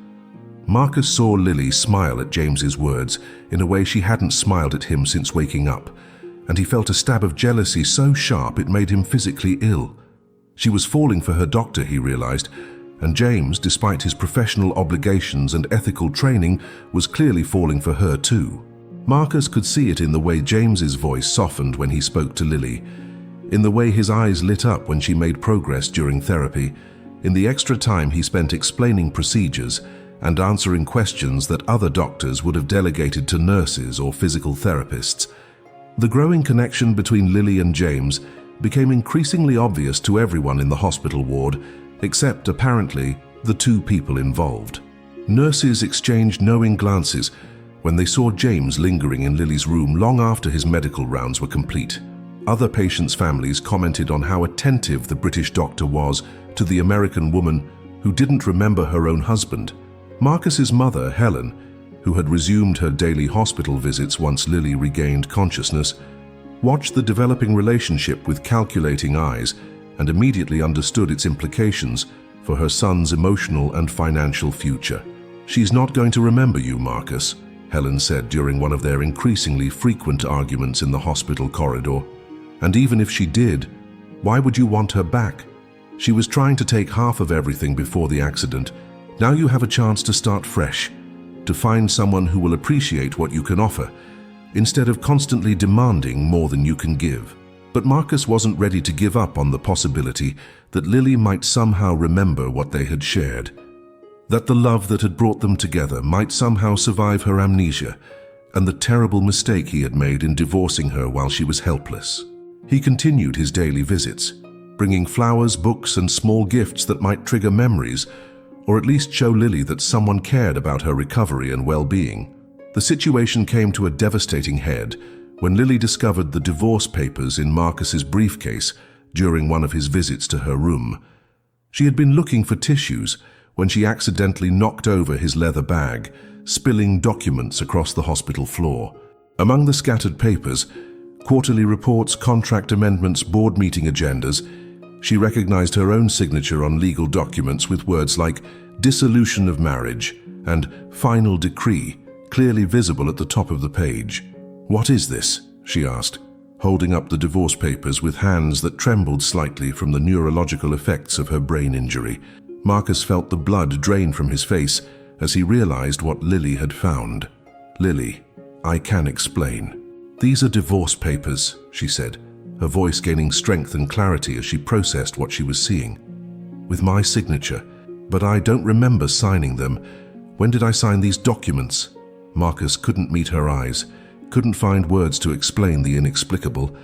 Marcus saw Lily smile at James's words in a way she hadn't smiled at him since waking up, and he felt a stab of jealousy so sharp it made him physically ill. She was falling for her doctor, he realized, and James, despite his professional obligations and ethical training, was clearly falling for her too. Marcus could see it in the way James's voice softened when he spoke to Lily, in the way his eyes lit up when she made progress during therapy, in the extra time he spent explaining procedures and answering questions that other doctors would have delegated to nurses or physical therapists. The growing connection between Lily and James became increasingly obvious to everyone in the hospital ward, except, apparently, the 2 people involved. Nurses exchanged knowing glances when they saw James lingering in Lily's room long after his medical rounds were complete. Other patients' families commented on how attentive the British doctor was to the American woman who didn't remember her own husband. Marcus's mother, Helen, who had resumed her daily hospital visits once Lily regained consciousness, watched the developing relationship with calculating eyes and immediately understood its implications for her son's emotional and financial future. "She's not going to remember you, Marcus," Helen said during one of their increasingly frequent arguments in the hospital corridor. "And even if she did, why would you want her back? She was trying to take half of everything before the accident. Now you have a chance to start fresh, to find someone who will appreciate what you can offer, instead of constantly demanding more than you can give." But Marcus wasn't ready to give up on the possibility that Lily might somehow remember what they had shared, that the love that had brought them together might somehow survive her amnesia and the terrible mistake he had made in divorcing her while she was helpless. He continued his daily visits, bringing flowers, books, and small gifts that might trigger memories, or at least show Lily that someone cared about her recovery and well-being. The situation came to a devastating head when Lily discovered the divorce papers in Marcus's briefcase during one of his visits to her room. She had been looking for tissues when she accidentally knocked over his leather bag, spilling documents across the hospital floor. Among the scattered papers, quarterly reports, contract amendments, board meeting agendas, she recognized her own signature on legal documents with words like dissolution of marriage and final decree clearly visible at the top of the page. "What is this?" she asked, holding up the divorce papers with hands that trembled slightly from the neurological effects of her brain injury. Marcus felt the blood drain from his face as he realized what Lily had found. "Lily, I can explain. These are divorce papers," she said, her voice gaining strength and clarity as she processed what she was seeing. "With my signature, but I don't remember signing them. When did I sign these documents?" Marcus couldn't meet her eyes, couldn't find words to explain the inexplicable,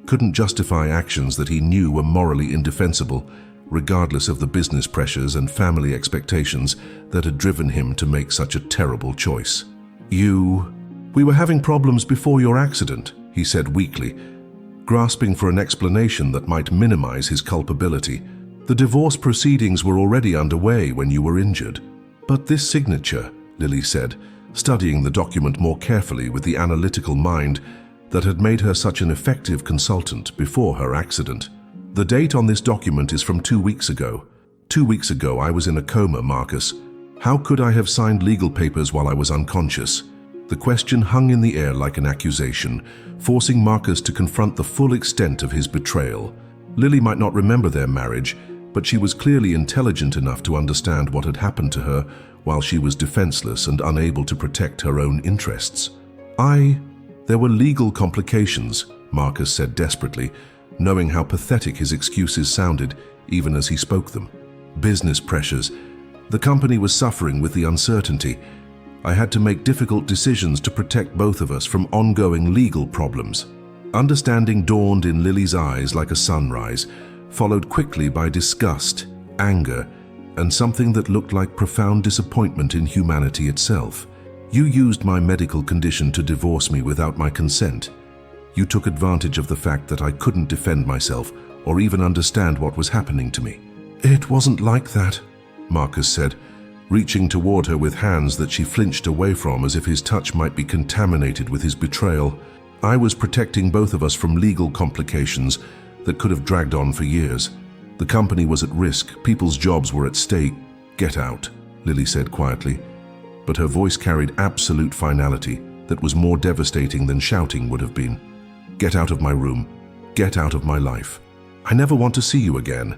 couldn't justify actions that he knew were morally indefensible, regardless of the business pressures and family expectations that had driven him to make such a terrible choice. We were having problems before your accident," he said weakly, grasping for an explanation that might minimize his culpability. "The divorce proceedings were already underway when you were injured." "But this signature," Lily said, studying the document more carefully with the analytical mind that had made her such an effective consultant before her accident. "The date on this document is from 2 weeks ago. 2 weeks ago I was in a coma, Marcus. How could I have signed legal papers while I was unconscious?" The question hung in the air like an accusation, forcing Marcus to confront the full extent of his betrayal. Lily might not remember their marriage, but she was clearly intelligent enough to understand what had happened to her while she was defenseless and unable to protect her own interests. There were legal complications," Marcus said desperately, knowing how pathetic his excuses sounded even as he spoke them. "Business pressures. The company was suffering with the uncertainty. I had to make difficult decisions to protect both of us from ongoing legal problems." Understanding dawned in Lily's eyes like a sunrise, followed quickly by disgust, anger, and something that looked like profound disappointment in humanity itself. "You used my medical condition to divorce me without my consent. You took advantage of the fact that I couldn't defend myself or even understand what was happening to me." "It wasn't like that," Marcus said, reaching toward her with hands that she flinched away from as if his touch might be contaminated with his betrayal. "I was protecting both of us from legal complications that could have dragged on for years. The company was at risk, people's jobs were at stake." "Get out," Lily said quietly, but her voice carried absolute finality that was more devastating than shouting would have been. "Get out of my room. Get out of my life. I never want to see you again."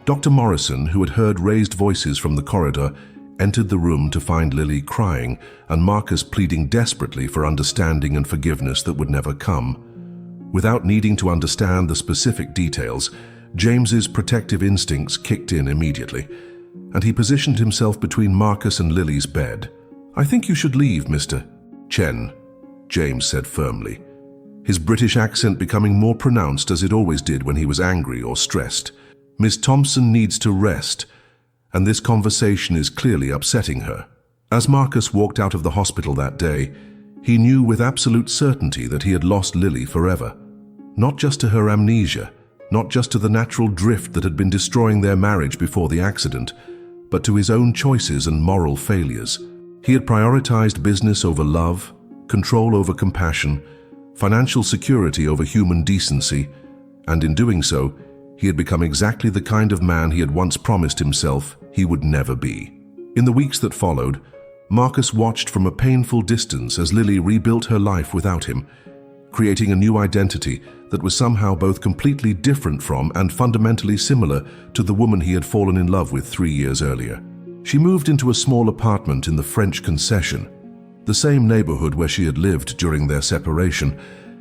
Dr. Morrison, who had heard raised voices from the corridor, entered the room to find Lily crying and Marcus pleading desperately for understanding and forgiveness that would never come. Without needing to understand the specific details, James's protective instincts kicked in immediately, and he positioned himself between Marcus and Lily's bed. "I think you should leave, Mr. Chen," James said firmly, his British accent becoming more pronounced as it always did when he was angry or stressed. "Miss Thompson needs to rest, and this conversation is clearly upsetting her." As Marcus walked out of the hospital that day, he knew with absolute certainty that he had lost Lily forever. Not just to her amnesia, not just to the natural drift that had been destroying their marriage before the accident, but to his own choices and moral failures. He had prioritized business over love, control over compassion, financial security over human decency, and in doing so, He had become exactly the kind of man he had once promised himself he would never be. In the weeks that followed, Marcus watched from a painful distance as Lily rebuilt her life without him, creating a new identity that was somehow both completely different from and fundamentally similar to the woman he had fallen in love with 3 years earlier. She moved into a small apartment in the French Concession, the same neighborhood where she had lived during their separation,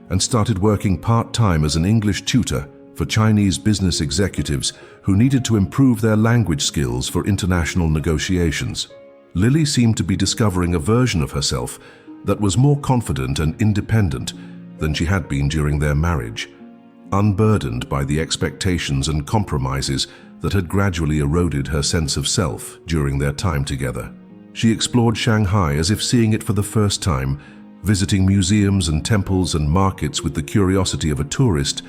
and started working part-time as an English tutor for Chinese business executives who needed to improve their language skills for international negotiations. Lily seemed to be discovering a version of herself that was more confident and independent than she had been during their marriage, unburdened by the expectations and compromises that had gradually eroded her sense of self during their time together. She explored Shanghai as if seeing it for the first time, visiting museums and temples and markets with the curiosity of a tourist,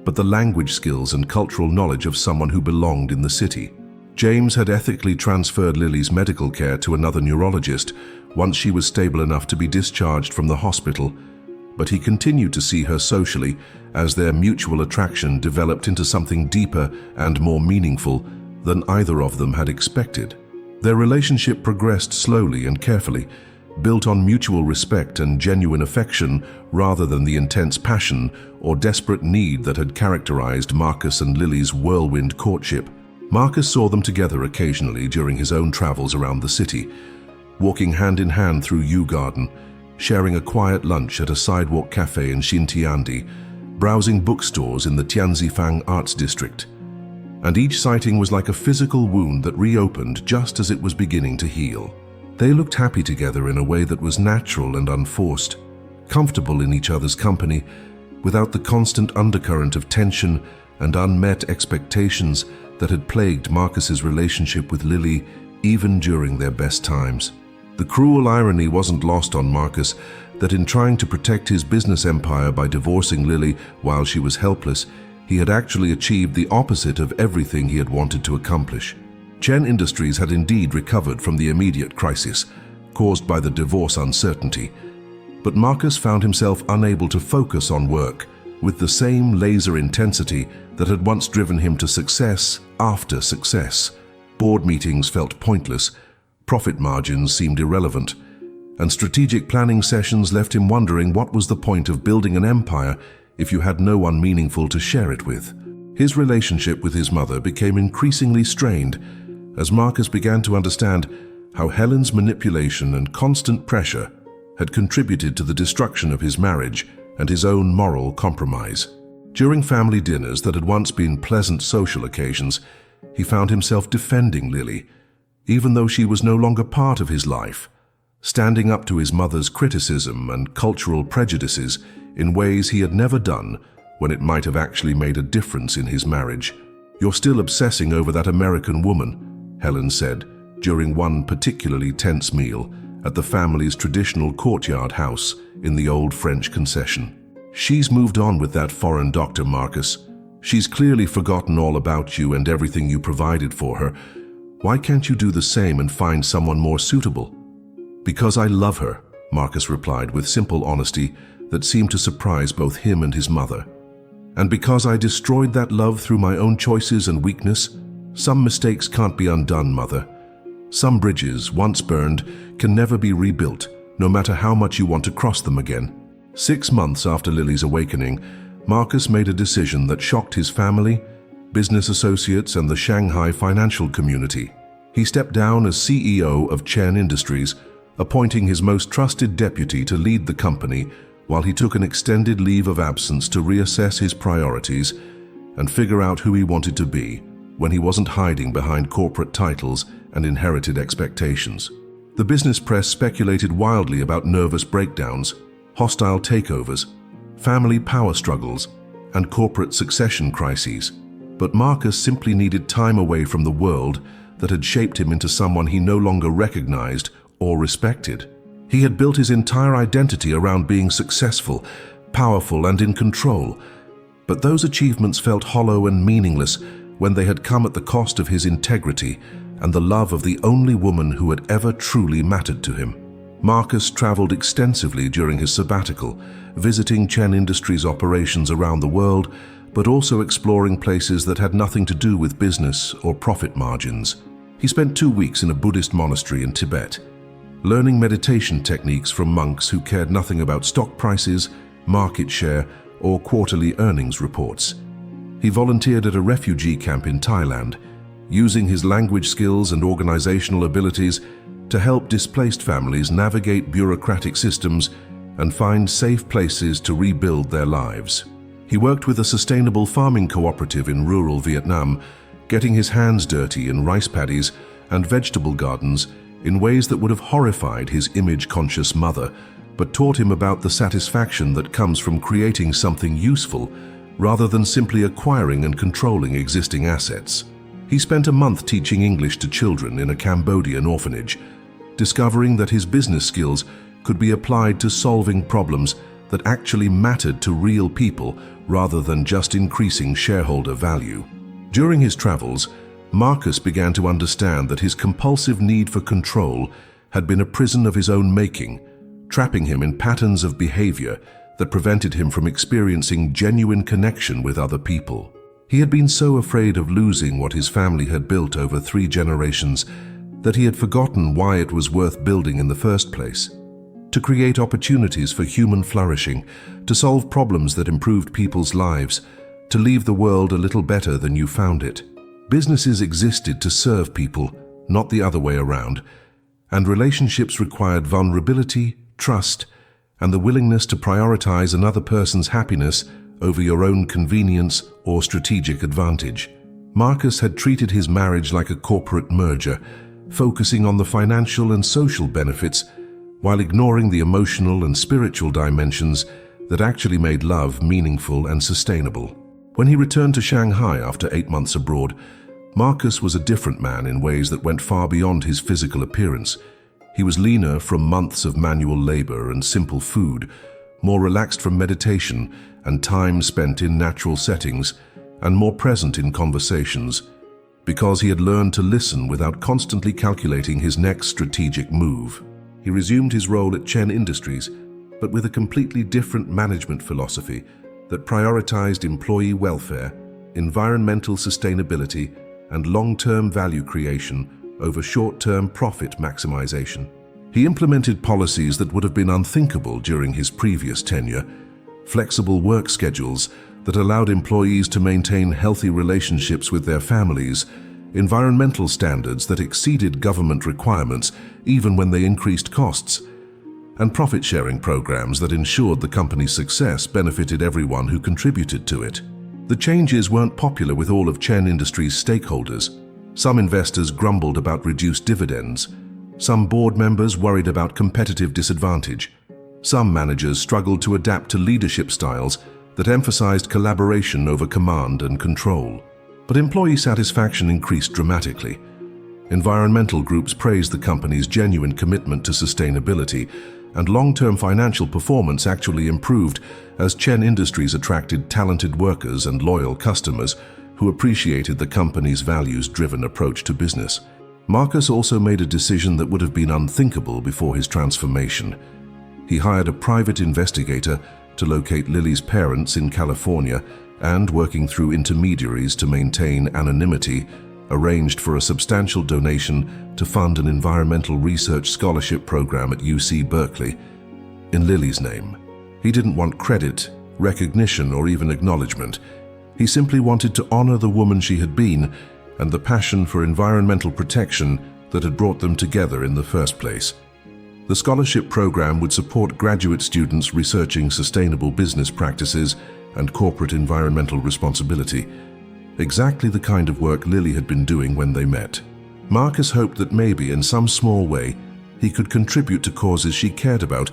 but the language skills and cultural knowledge of someone who belonged in the city. James had ethically transferred Lily's medical care to another neurologist once she was stable enough to be discharged from the hospital, but he continued to see her socially as their mutual attraction developed into something deeper and more meaningful than either of them had expected. Their relationship progressed slowly and carefully, built on mutual respect and genuine affection rather than the intense passion or desperate need that had characterized Marcus and Lily's whirlwind courtship. Marcus saw them together occasionally during his own travels around the city, walking hand in hand through Yew Garden, sharing a quiet lunch at a sidewalk cafe in Xintiandi, browsing bookstores in the Tianzifang Arts District. And each sighting was like a physical wound that reopened just as it was beginning to heal. They looked happy together in a way that was natural and unforced, comfortable in each other's company, without the constant undercurrent of tension and unmet expectations that had plagued Marcus's relationship with Lily even during their best times. The cruel irony wasn't lost on Marcus that in trying to protect his business empire by divorcing Lily while she was helpless, he had actually achieved the opposite of everything he had wanted to accomplish. Chen Industries had indeed recovered from the immediate crisis caused by the divorce uncertainty, but Marcus found himself unable to focus on work with the same laser intensity that had once driven him to success after success. Board meetings felt pointless, profit margins seemed irrelevant, and strategic planning sessions left him wondering what was the point of building an empire if you had no one meaningful to share it with. His relationship with his mother became increasingly strained as Marcus began to understand how Helen's manipulation and constant pressure had contributed to the destruction of his marriage and his own moral compromise. During family dinners that had once been pleasant social occasions, he found himself defending Lily, even though she was no longer part of his life, standing up to his mother's criticism and cultural prejudices in ways he had never done when it might have actually made a difference in his marriage. "You're still obsessing over that American woman," Helen said during one particularly tense meal at the family's traditional courtyard house in the old French concession. "She's moved on with that foreign doctor, Marcus. She's clearly forgotten all about you and everything you provided for her. Why can't you do the same and find someone more suitable?" "Because I love her," Marcus replied with simple honesty that seemed to surprise both him and his mother. "And because I destroyed that love through my own choices and weakness. Some mistakes can't be undone, Mother. Some bridges, once burned, can never be rebuilt, no matter how much you want to cross them again." 6 months after Lily's awakening, Marcus made a decision that shocked his family, business associates, and the Shanghai financial community. He stepped down as CEO of Chen Industries, appointing his most trusted deputy to lead the company while he took an extended leave of absence to reassess his priorities and figure out who he wanted to be when he wasn't hiding behind corporate titles and inherited expectations. The business press speculated wildly about nervous breakdowns, hostile takeovers, family power struggles, and corporate succession crises. But Marcus simply needed time away from the world that had shaped him into someone he no longer recognized or respected. He had built his entire identity around being successful, powerful, and in control. But those achievements felt hollow and meaningless when they had come at the cost of his integrity and the love of the only woman who had ever truly mattered to him. Marcus traveled extensively during his sabbatical, visiting Chen Industries operations around the world, but also exploring places that had nothing to do with business or profit margins. He spent 2 weeks in a Buddhist monastery in Tibet, learning meditation techniques from monks who cared nothing about stock prices, market share, or quarterly earnings reports. He volunteered at a refugee camp in Thailand, using his language skills and organizational abilities to help displaced families navigate bureaucratic systems and find safe places to rebuild their lives. He worked with a sustainable farming cooperative in rural Vietnam, getting his hands dirty in rice paddies and vegetable gardens in ways that would have horrified his image-conscious mother, but taught him about the satisfaction that comes from creating something useful rather than simply acquiring and controlling existing assets. He spent a month teaching English to children in a Cambodian orphanage, discovering that his business skills could be applied to solving problems that actually mattered to real people rather than just increasing shareholder value. During his travels, Marcus began to understand that his compulsive need for control had been a prison of his own making, trapping him in patterns of behavior that prevented him from experiencing genuine connection with other people. He had been so afraid of losing what his family had built over 3 generations that he had forgotten why it was worth building in the first place. To create opportunities for human flourishing, to solve problems that improved people's lives, to leave the world a little better than you found it. Businesses existed to serve people, not the other way around, and relationships required vulnerability, trust, and the willingness to prioritize another person's happiness over your own convenience or strategic advantage. Marcus had treated his marriage like a corporate merger, focusing on the financial and social benefits while ignoring the emotional and spiritual dimensions that actually made love meaningful and sustainable. When he returned to Shanghai after 8 months abroad, Marcus was a different man in ways that went far beyond his physical appearance. He was leaner from months of manual labor and simple food, more relaxed from meditation and time spent in natural settings, and more present in conversations, because he had learned to listen without constantly calculating his next strategic move. He resumed his role at Chen Industries, but with a completely different management philosophy that prioritized employee welfare, environmental sustainability, and long-term value creation over short-term profit maximization. He implemented policies that would have been unthinkable during his previous tenure, flexible work schedules that allowed employees to maintain healthy relationships with their families, environmental standards that exceeded government requirements even when they increased costs, and profit-sharing programs that ensured the company's success benefited everyone who contributed to it. The changes weren't popular with all of Chen Industries' stakeholders. Some investors grumbled about reduced dividends. Some board members worried about competitive disadvantage. Some managers struggled to adapt to leadership styles that emphasized collaboration over command and control. But employee satisfaction increased dramatically. Environmental groups praised the company's genuine commitment to sustainability, and long-term financial performance actually improved as Chen Industries attracted talented workers and loyal customers who appreciated the company's values-driven approach to business. Marcus also made a decision that would have been unthinkable before his transformation. He hired a private investigator to locate Lily's parents in California and, working through intermediaries to maintain anonymity, arranged for a substantial donation to fund an environmental research scholarship program at UC Berkeley in Lily's name. He didn't want credit, recognition, or even acknowledgement. He simply wanted to honor the woman she had been and the passion for environmental protection that had brought them together in the first place. The scholarship program would support graduate students researching sustainable business practices and corporate environmental responsibility, exactly the kind of work Lily had been doing when they met. Marcus hoped that maybe, in some small way, he could contribute to causes she cared about,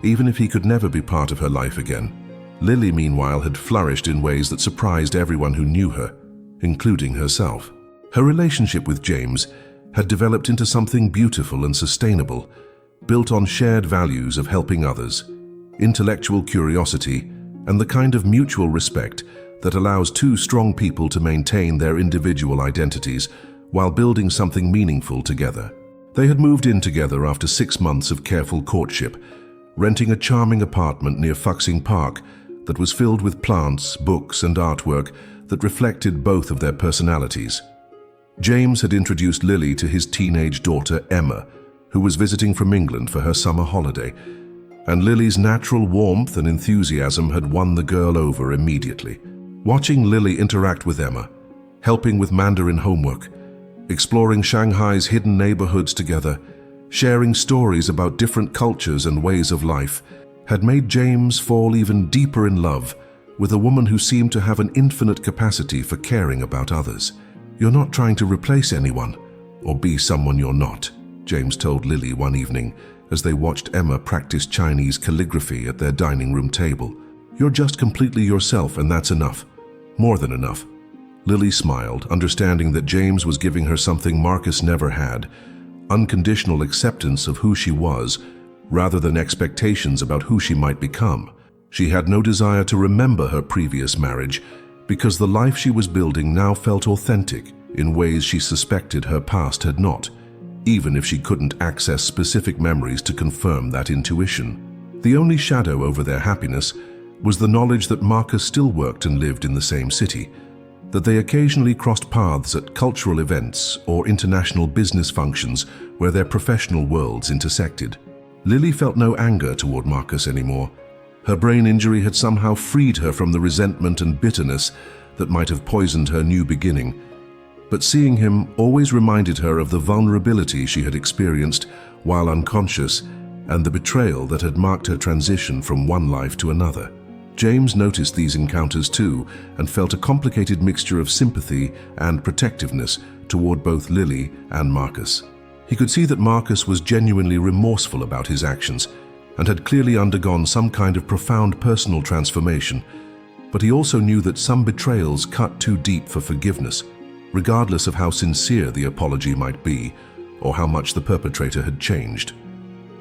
even if he could never be part of her life again. Lily, meanwhile, had flourished in ways that surprised everyone who knew her, including herself. Her relationship with James had developed into something beautiful and sustainable, built on shared values of helping others, intellectual curiosity, and the kind of mutual respect that allows two strong people to maintain their individual identities while building something meaningful together. They had moved in together after 6 months of careful courtship, renting a charming apartment near Fuxing Park that was filled with plants, books, and artwork that reflected both of their personalities. James had introduced Lily to his teenage daughter, Emma, who was visiting from England for her summer holiday, and Lily's natural warmth and enthusiasm had won the girl over immediately. Watching Lily interact with Emma, helping with Mandarin homework, exploring Shanghai's hidden neighborhoods together, sharing stories about different cultures and ways of life, had made James fall even deeper in love with a woman who seemed to have an infinite capacity for caring about others. "You're not trying to replace anyone or be someone you're not," James told Lily one evening as they watched Emma practice Chinese calligraphy at their dining room table. "You're just completely yourself, and that's enough. More than enough." Lily smiled, understanding that James was giving her something Marcus never had: unconditional acceptance of who she was, rather than expectations about who she might become. She had no desire to remember her previous marriage, because the life she was building now felt authentic in ways she suspected her past had not, even if she couldn't access specific memories to confirm that intuition. The only shadow over their happiness was the knowledge that Marcus still worked and lived in the same city, that they occasionally crossed paths at cultural events or international business functions where their professional worlds intersected. Lily felt no anger toward Marcus anymore. Her brain injury had somehow freed her from the resentment and bitterness that might have poisoned her new beginning. But seeing him always reminded her of the vulnerability she had experienced while unconscious and the betrayal that had marked her transition from one life to another. James noticed these encounters too and felt a complicated mixture of sympathy and protectiveness toward both Lily and Marcus. He could see that Marcus was genuinely remorseful about his actions and had clearly undergone some kind of profound personal transformation, but he also knew that some betrayals cut too deep for forgiveness, regardless of how sincere the apology might be or how much the perpetrator had changed.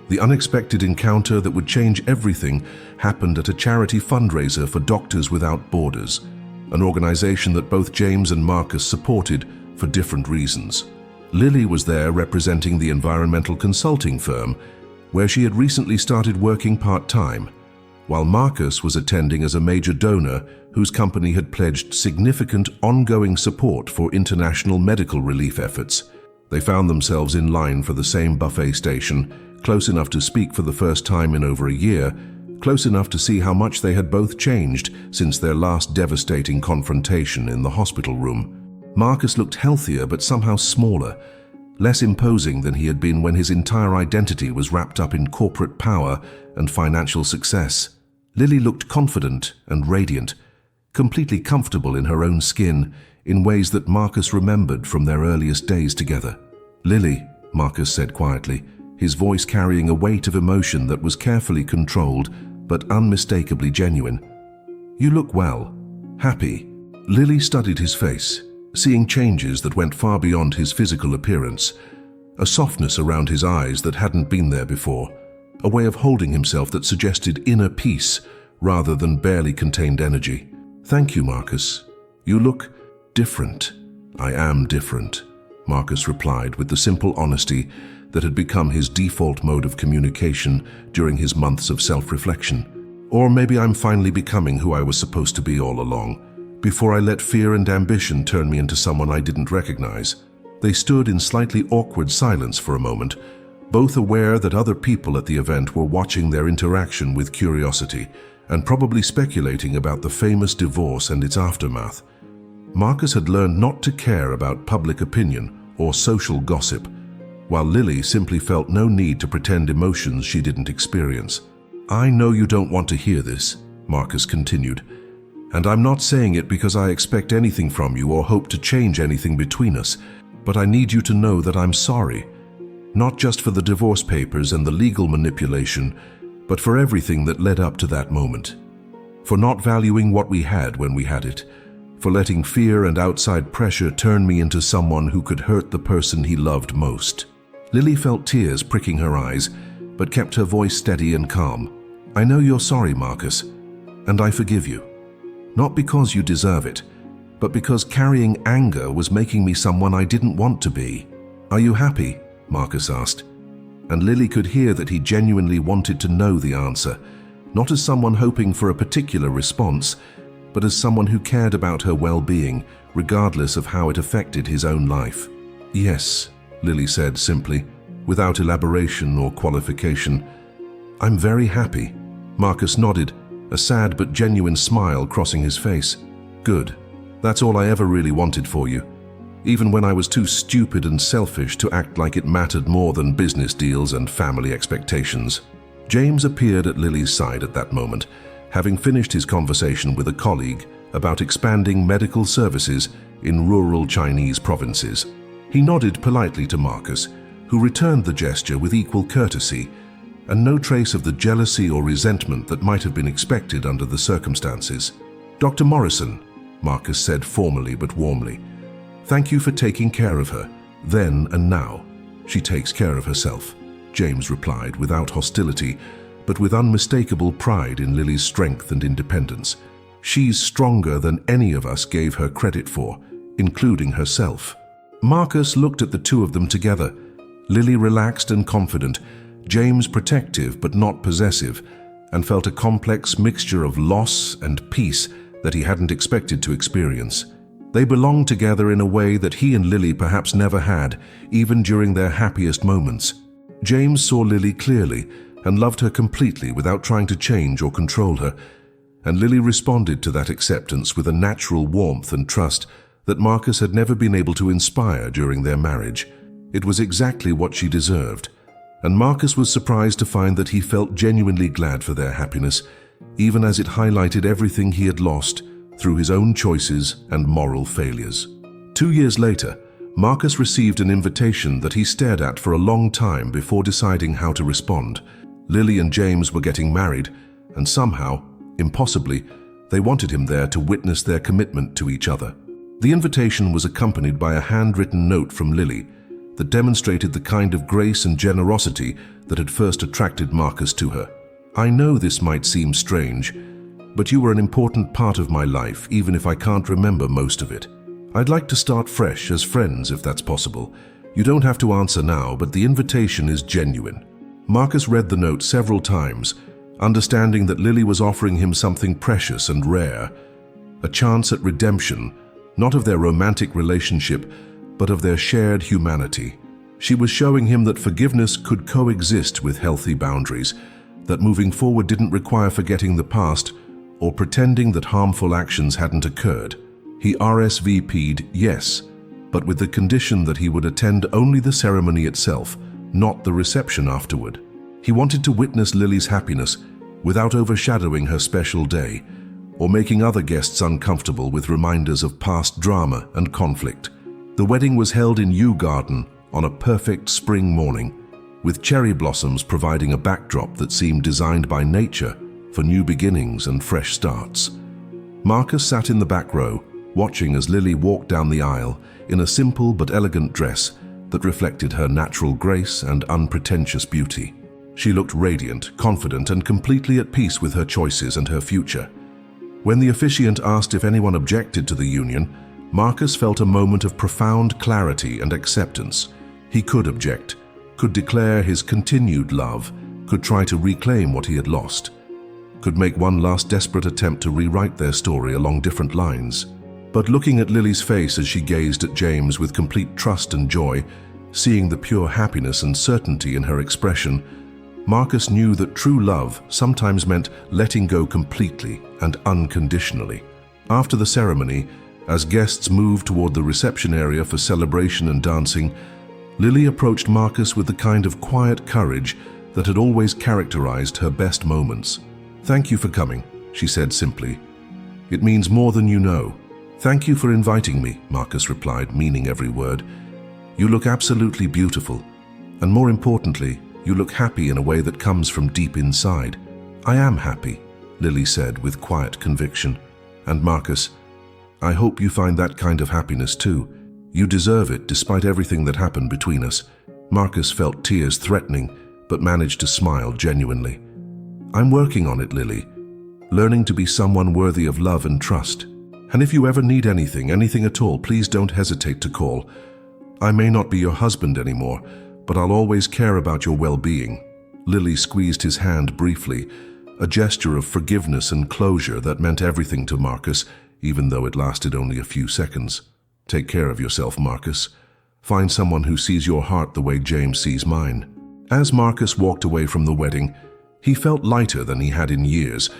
The unexpected encounter that would change everything happened at a charity fundraiser for Doctors Without Borders, an organization that both James and Marcus supported for different reasons. Lily was there representing the environmental consulting firm, where she had recently started working part-time, while Marcus was attending as a major donor whose company had pledged significant ongoing support for international medical relief efforts. They found themselves in line for the same buffet station, close enough to speak for the first time in over a year, close enough to see how much they had both changed since their last devastating confrontation in the hospital room. Marcus looked healthier but somehow smaller, less imposing than he had been when his entire identity was wrapped up in corporate power and financial success. Lily looked confident and radiant, completely comfortable in her own skin in ways that Marcus remembered from their earliest days together. "Lily," Marcus said quietly, his voice carrying a weight of emotion that was carefully controlled but unmistakably genuine. "You look well. Happy." Lily studied his face, seeing changes that went far beyond his physical appearance, a softness around his eyes that hadn't been there before, a way of holding himself that suggested inner peace rather than barely contained energy. "Thank you, Marcus. You look different." "I am different," Marcus replied with the simple honesty that had become his default mode of communication during his months of self-reflection. "Or maybe I'm finally becoming who I was supposed to be all along, before I let fear and ambition turn me into someone I didn't recognize." They stood in slightly awkward silence for a moment, both aware that other people at the event were watching their interaction with curiosity and probably speculating about the famous divorce and its aftermath. Marcus had learned not to care about public opinion or social gossip, while Lily simply felt no need to pretend emotions she didn't experience. "I know you don't want to hear this," Marcus continued, "and I'm not saying it because I expect anything from you or hope to change anything between us, but I need you to know that I'm sorry. Not just for the divorce papers and the legal manipulation, but for everything that led up to that moment. For not valuing what we had when we had it. For letting fear and outside pressure turn me into someone who could hurt the person he loved most." Lily felt tears pricking her eyes, but kept her voice steady and calm. "I know you're sorry, Marcus, and I forgive you. Not because you deserve it, but because carrying anger was making me someone I didn't want to be." "Are you happy?" Marcus asked, and Lily could hear that he genuinely wanted to know the answer, not as someone hoping for a particular response, but as someone who cared about her well-being, regardless of how it affected his own life. "Yes," Lily said simply, without elaboration or qualification. "I'm very happy." Marcus nodded, a sad but genuine smile crossing his face. "Good. That's all I ever really wanted for you. Even when I was too stupid and selfish to act like it mattered more than business deals and family expectations." James appeared at Lily's side at that moment, having finished his conversation with a colleague about expanding medical services in rural Chinese provinces. He nodded politely to Marcus, who returned the gesture with equal courtesy, and no trace of the jealousy or resentment that might have been expected under the circumstances. "Dr. Morrison," Marcus said formally but warmly, "thank you for taking care of her, then and now. She takes care of herself," James replied without hostility, but with unmistakable pride in Lily's strength and independence. "She's stronger than any of us gave her credit for, including herself." Marcus looked at the two of them together, Lily relaxed and confident, James protective but not possessive, and felt a complex mixture of loss and peace that he hadn't expected to experience. They belonged together in a way that he and Lily perhaps never had, even during their happiest moments. James saw Lily clearly and loved her completely without trying to change or control her, and Lily responded to that acceptance with a natural warmth and trust that Marcus had never been able to inspire during their marriage. It was exactly what she deserved, and Marcus was surprised to find that he felt genuinely glad for their happiness, even as it highlighted everything he had lost through his own choices and moral failures. 2 years later, Marcus received an invitation that he stared at for a long time before deciding how to respond. Lily and James were getting married, and somehow, impossibly, they wanted him there to witness their commitment to each other. The invitation was accompanied by a handwritten note from Lily that demonstrated the kind of grace and generosity that had first attracted Marcus to her. "I know this might seem strange, but you were an important part of my life, even if I can't remember most of it. I'd like to start fresh as friends if that's possible. You don't have to answer now, but the invitation is genuine." Marcus read the note several times, understanding that Lily was offering him something precious and rare, a chance at redemption, not of their romantic relationship, but of their shared humanity. She was showing him that forgiveness could coexist with healthy boundaries, that moving forward didn't require forgetting the past or pretending that harmful actions hadn't occurred. He RSVP'd yes, but with the condition that he would attend only the ceremony itself, not the reception afterward. He wanted to witness Lily's happiness without overshadowing her special day or making other guests uncomfortable with reminders of past drama and conflict. The wedding was held in Yew Garden on a perfect spring morning, with cherry blossoms providing a backdrop that seemed designed by nature for new beginnings and fresh starts. Marcus sat in the back row, watching as Lily walked down the aisle in a simple but elegant dress that reflected her natural grace and unpretentious beauty. She looked radiant, confident, and completely at peace with her choices and her future. When the officiant asked if anyone objected to the union, Marcus felt a moment of profound clarity and acceptance. He could object, could declare his continued love, could try to reclaim what he had lost, could make one last desperate attempt to rewrite their story along different lines. But looking at Lily's face as she gazed at James with complete trust and joy, seeing the pure happiness and certainty in her expression, Marcus knew that true love sometimes meant letting go completely and unconditionally. After the ceremony, as guests moved toward the reception area for celebration and dancing, Lily approached Marcus with the kind of quiet courage that had always characterized her best moments. "Thank you for coming," she said simply. "It means more than you know." "Thank you for inviting me," Marcus replied, meaning every word. "You look absolutely beautiful, and more importantly, you look happy in a way that comes from deep inside." "I am happy," Lily said with quiet conviction. "And Marcus, I hope you find that kind of happiness too. You deserve it despite everything that happened between us." Marcus felt tears threatening, but managed to smile genuinely. "I'm working on it, Lily, learning to be someone worthy of love and trust. And if you ever need anything at all, please don't hesitate to call. I may not be your husband anymore, but I'll always care about your well-being." Lily squeezed his hand briefly, a gesture of forgiveness and closure that meant everything to Marcus, even though it lasted only a few seconds. Take care of yourself, Marcus. Find someone who sees your heart the way James sees mine. As Marcus walked away from the wedding, he felt lighter than he had in years,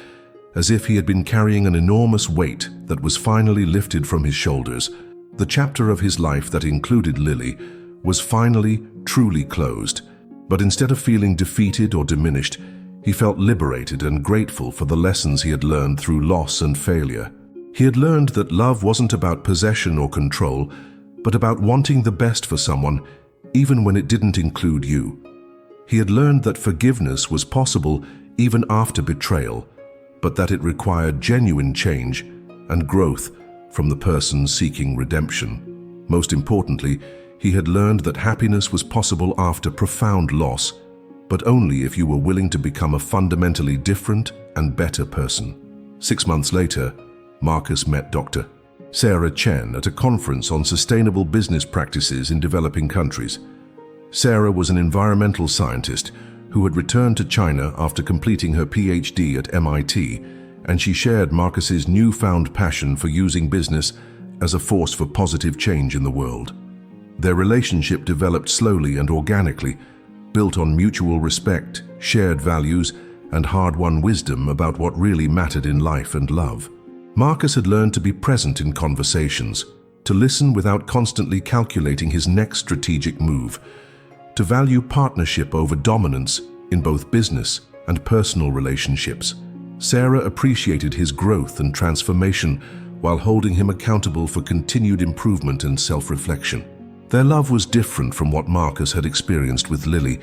as if he had been carrying an enormous weight that was finally lifted from his shoulders. The chapter of his life that included Lily was finally truly closed, but instead of feeling defeated or diminished, he felt liberated and grateful for the lessons he had learned through loss and failure. He had learned that love wasn't about possession or control, but about wanting the best for someone, even when it didn't include you. He had learned that forgiveness was possible even after betrayal, but that it required genuine change and growth from the person seeking redemption. Most importantly, he had learned that happiness was possible after profound loss, but only if you were willing to become a fundamentally different and better person. 6 months later, Marcus met Dr. Sarah Chen at a conference on sustainable business practices in developing countries. Sarah was an environmental scientist who had returned to China after completing her PhD at MIT, and she shared Marcus's newfound passion for using business as a force for positive change in the world. Their relationship developed slowly and organically, built on mutual respect, shared values, and hard-won wisdom about what really mattered in life and love. Marcus had learned to be present in conversations, to listen without constantly calculating his next strategic move, to value partnership over dominance in both business and personal relationships. Sarah appreciated his growth and transformation while holding him accountable for continued improvement and self-reflection. Their love was different from what Marcus had experienced with Lily,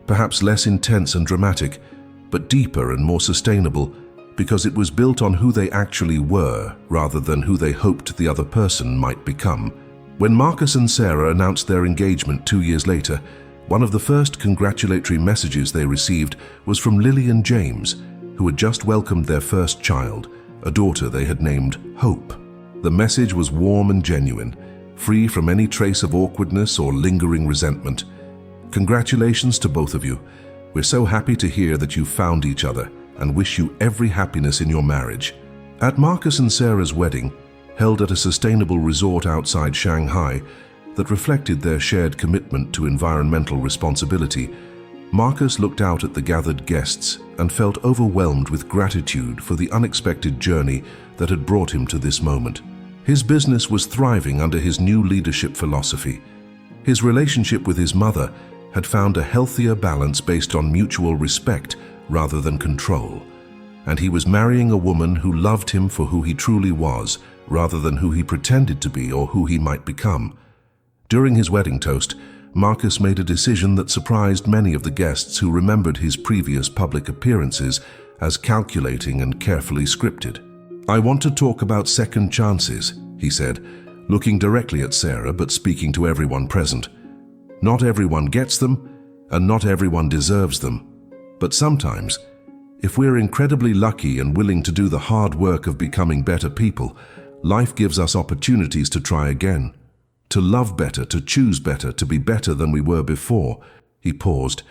perhaps less intense and dramatic, but deeper and more sustainable, because it was built on who they actually were rather than who they hoped the other person might become. When Marcus and Sarah announced their engagement 2 years later, one of the first congratulatory messages they received was from Lily and James, who had just welcomed their first child, a daughter they had named Hope. The message was warm and genuine, free from any trace of awkwardness or lingering resentment. Congratulations to both of you. We're so happy to hear that you've found each other and wish you every happiness in your marriage. At Marcus and Sarah's wedding, held at a sustainable resort outside Shanghai that reflected their shared commitment to environmental responsibility, Marcus looked out at the gathered guests and felt overwhelmed with gratitude for the unexpected journey that had brought him to this moment. His business was thriving under his new leadership philosophy. His relationship with his mother had found a healthier balance based on mutual respect rather than control, and he was marrying a woman who loved him for who he truly was rather than who he pretended to be or who he might become. During his wedding toast, Marcus made a decision that surprised many of the guests who remembered his previous public appearances as calculating and carefully scripted. "I want to talk about second chances," he said, looking directly at Sarah but speaking to everyone present. "Not everyone gets them, and not everyone deserves them. But sometimes, if we're incredibly lucky and willing to do the hard work of becoming better people, life gives us opportunities to try again. To love better, to choose better, to be better than we were before." He paused,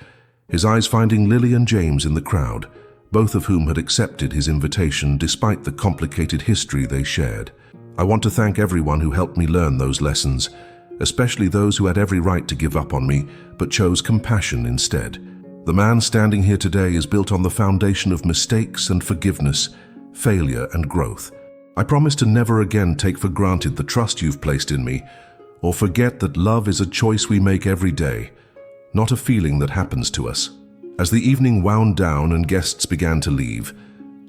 his eyes finding Lily and James in the crowd, both of whom had accepted his invitation despite the complicated history they shared. "I want to thank everyone who helped me learn those lessons, especially those who had every right to give up on me but chose compassion instead. The man standing here today is built on the foundation of mistakes and forgiveness, failure and growth. I promise to never again take for granted the trust you've placed in me, or forget that love is a choice we make every day, not a feeling that happens to us." As the evening wound down and guests began to leave,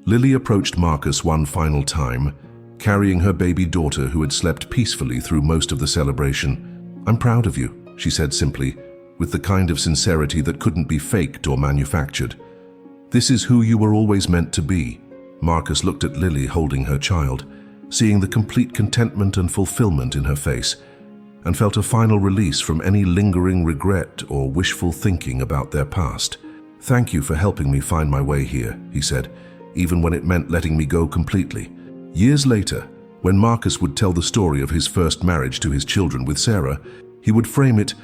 Lily approached Marcus one final time, carrying her baby daughter who had slept peacefully through most of the celebration. "I'm proud of you," she said simply, with the kind of sincerity that couldn't be faked or manufactured. "This is who you were always meant to be." Marcus looked at Lily holding her child, seeing the complete contentment and fulfillment in her face, and felt a final release from any lingering regret or wishful thinking about their past. "Thank you for helping me find my way here," he said, even when it meant letting me go completely. Years later, when Marcus would tell the story of his first marriage to his children with Sarah, he would frame it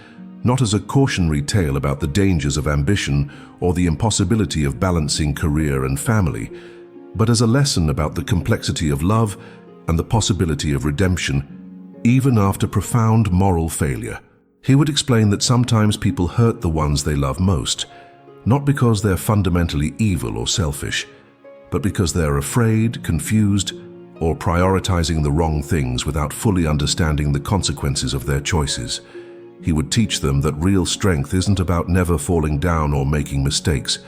not as a cautionary tale about the dangers of ambition or the impossibility of balancing career and family, but as a lesson about the complexity of love and the possibility of redemption, even after profound moral failure. He would explain that sometimes people hurt the ones they love most, not because they're fundamentally evil or selfish, but because they're afraid, confused, or prioritizing the wrong things without fully understanding the consequences of their choices. He would teach them that real strength isn't about never falling down or making mistakes,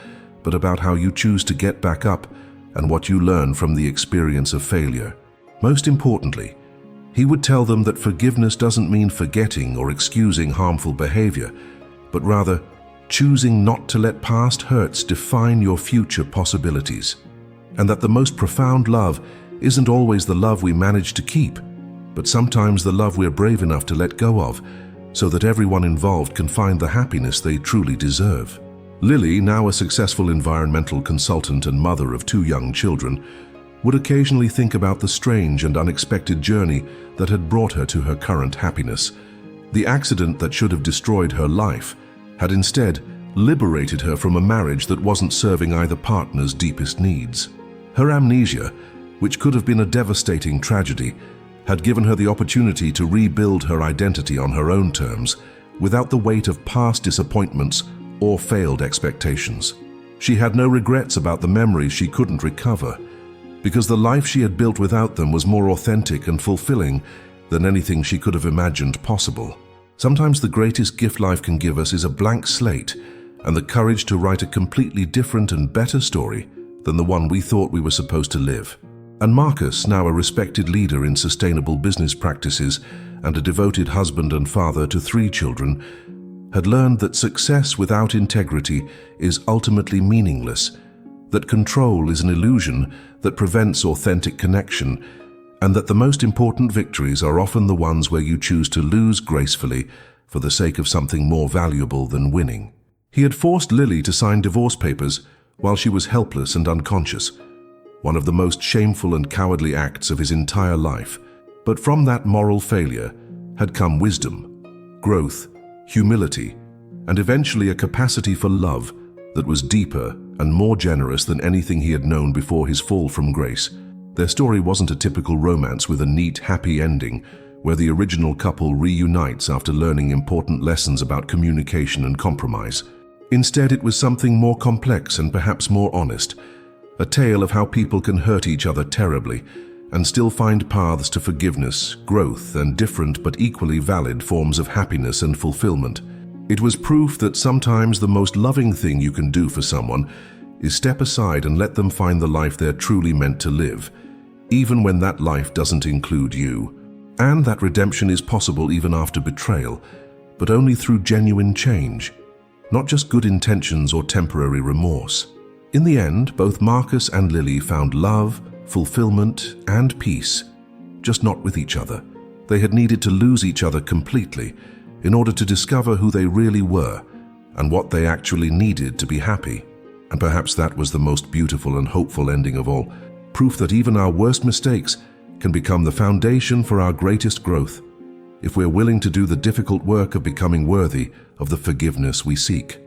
but about how you choose to get back up and what you learn from the experience of failure. Most importantly, he would tell them that forgiveness doesn't mean forgetting or excusing harmful behavior, but rather choosing not to let past hurts define your future possibilities. And that the most profound love isn't always the love we manage to keep, but sometimes the love we're brave enough to let go of, so that everyone involved can find the happiness they truly deserve. Lily, now a successful environmental consultant and mother of 2 young children, would occasionally think about the strange and unexpected journey that had brought her to her current happiness. The accident that should have destroyed her life had instead liberated her from a marriage that wasn't serving either partner's deepest needs. Her amnesia, which could have been a devastating tragedy, had given her the opportunity to rebuild her identity on her own terms, without the weight of past disappointments or failed expectations. She had no regrets about the memories she couldn't recover, because the life she had built without them was more authentic and fulfilling than anything she could have imagined possible. Sometimes the greatest gift life can give us is a blank slate and the courage to write a completely different and better story than the one we thought we were supposed to live. And Marcus, now a respected leader in sustainable business practices and a devoted husband and father to 3 children, had learned that success without integrity is ultimately meaningless, that control is an illusion that prevents authentic connection, and that the most important victories are often the ones where you choose to lose gracefully for the sake of something more valuable than winning. He had forced Lily to sign divorce papers while she was helpless and unconscious, one of the most shameful and cowardly acts of his entire life. But from that moral failure had come wisdom, growth, humility, and eventually a capacity for love that was deeper and more generous than anything he had known before his fall from grace. Their story wasn't a typical romance with a neat, happy ending, where the original couple reunites after learning important lessons about communication and compromise. Instead, it was something more complex and perhaps more honest, a tale of how people can hurt each other terribly and still find paths to forgiveness, growth, and different but equally valid forms of happiness and fulfillment. It was proof that sometimes the most loving thing you can do for someone is step aside and let them find the life they're truly meant to live, even when that life doesn't include you. And that redemption is possible even after betrayal, but only through genuine change, not just good intentions or temporary remorse. In the end, both Marcus and Lily found love, fulfillment, and peace, just not with each other. They had needed to lose each other completely in order to discover who they really were and what they actually needed to be happy. And perhaps that was the most beautiful and hopeful ending of all, proof that even our worst mistakes can become the foundation for our greatest growth, if we're willing to do the difficult work of becoming worthy of the forgiveness we seek.